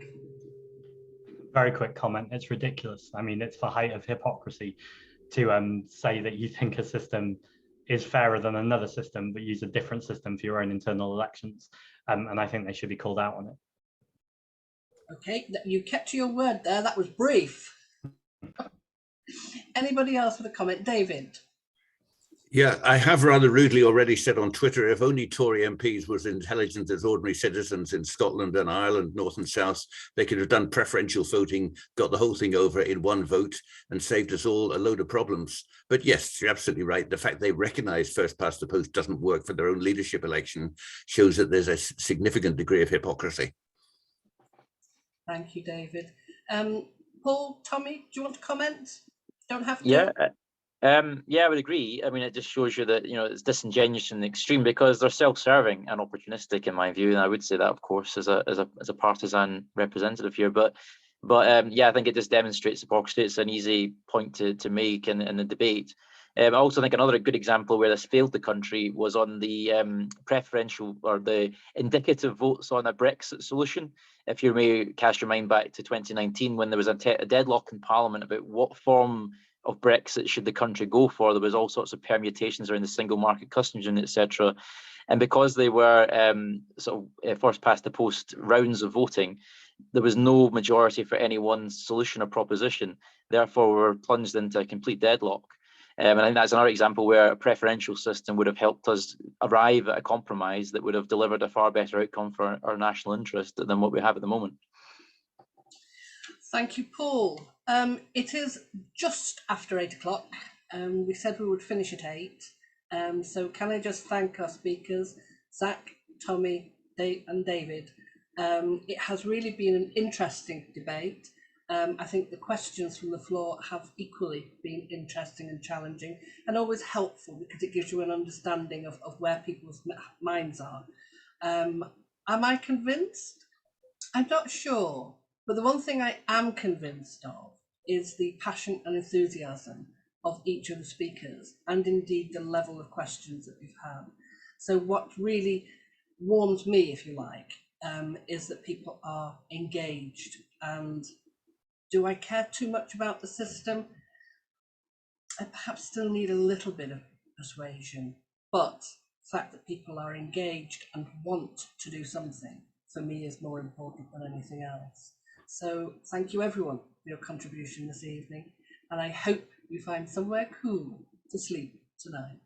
Very quick comment. It's ridiculous. I mean, it's the height of hypocrisy to say that you think a system is fairer than another system, but use a different system for your own internal elections. And I think they should be called out on it. Okay, you kept to your word there. That was brief. Anybody else with a comment? David? Yeah, I have rather rudely already said on Twitter, if only Tory MPs were as intelligent as ordinary citizens in Scotland and Ireland, North and South, they could have done preferential voting, got the whole thing over in one vote and saved us all a load of problems. But yes, you're absolutely right. The fact they recognise first past the post doesn't work for their own leadership election shows that there's a significant degree of hypocrisy. Thank you, David. Paul, Tommy, do you want to comment? Don't have to. Yeah, I would agree. I mean, it just shows you that, you know, it's disingenuous in the extreme because they're self-serving and opportunistic in my view, and I would say that, of course, as a partisan representative here. But yeah, I think it just demonstrates hypocrisy. It's an easy point to make in the debate. I also think another good example where this failed the country was on the preferential or the indicative votes on a Brexit solution. If you may cast your mind back to 2019, when there was a deadlock in Parliament about what form of Brexit should the country go for, there was all sorts of permutations around the single market customs union, etc. And because they were first past the post rounds of voting, there was no majority for any one solution or proposition. Therefore, we were plunged into a complete deadlock. And I think that's another example where a preferential system would have helped us arrive at a compromise that would have delivered a far better outcome for our national interest than what we have at the moment. Thank you, Paul. It is just after 8 o'clock. We said we would finish at 8. So can I just thank our speakers, Zach, Tommy, Dave and David. It has really been an interesting debate. I think the questions from the floor have equally been interesting and challenging and always helpful because it gives you an understanding of where people's minds are. Am I convinced? I'm not sure, but the one thing I am convinced of is the passion and enthusiasm of each of the speakers and indeed the level of questions that we've had. So what really warms me, if you like, is that people are engaged. And do I care too much about the system? I perhaps still need a little bit of persuasion, but the fact that people are engaged and want to do something for me is more important than anything else. So thank you everyone for your contribution this evening, and I hope you find somewhere cool to sleep tonight.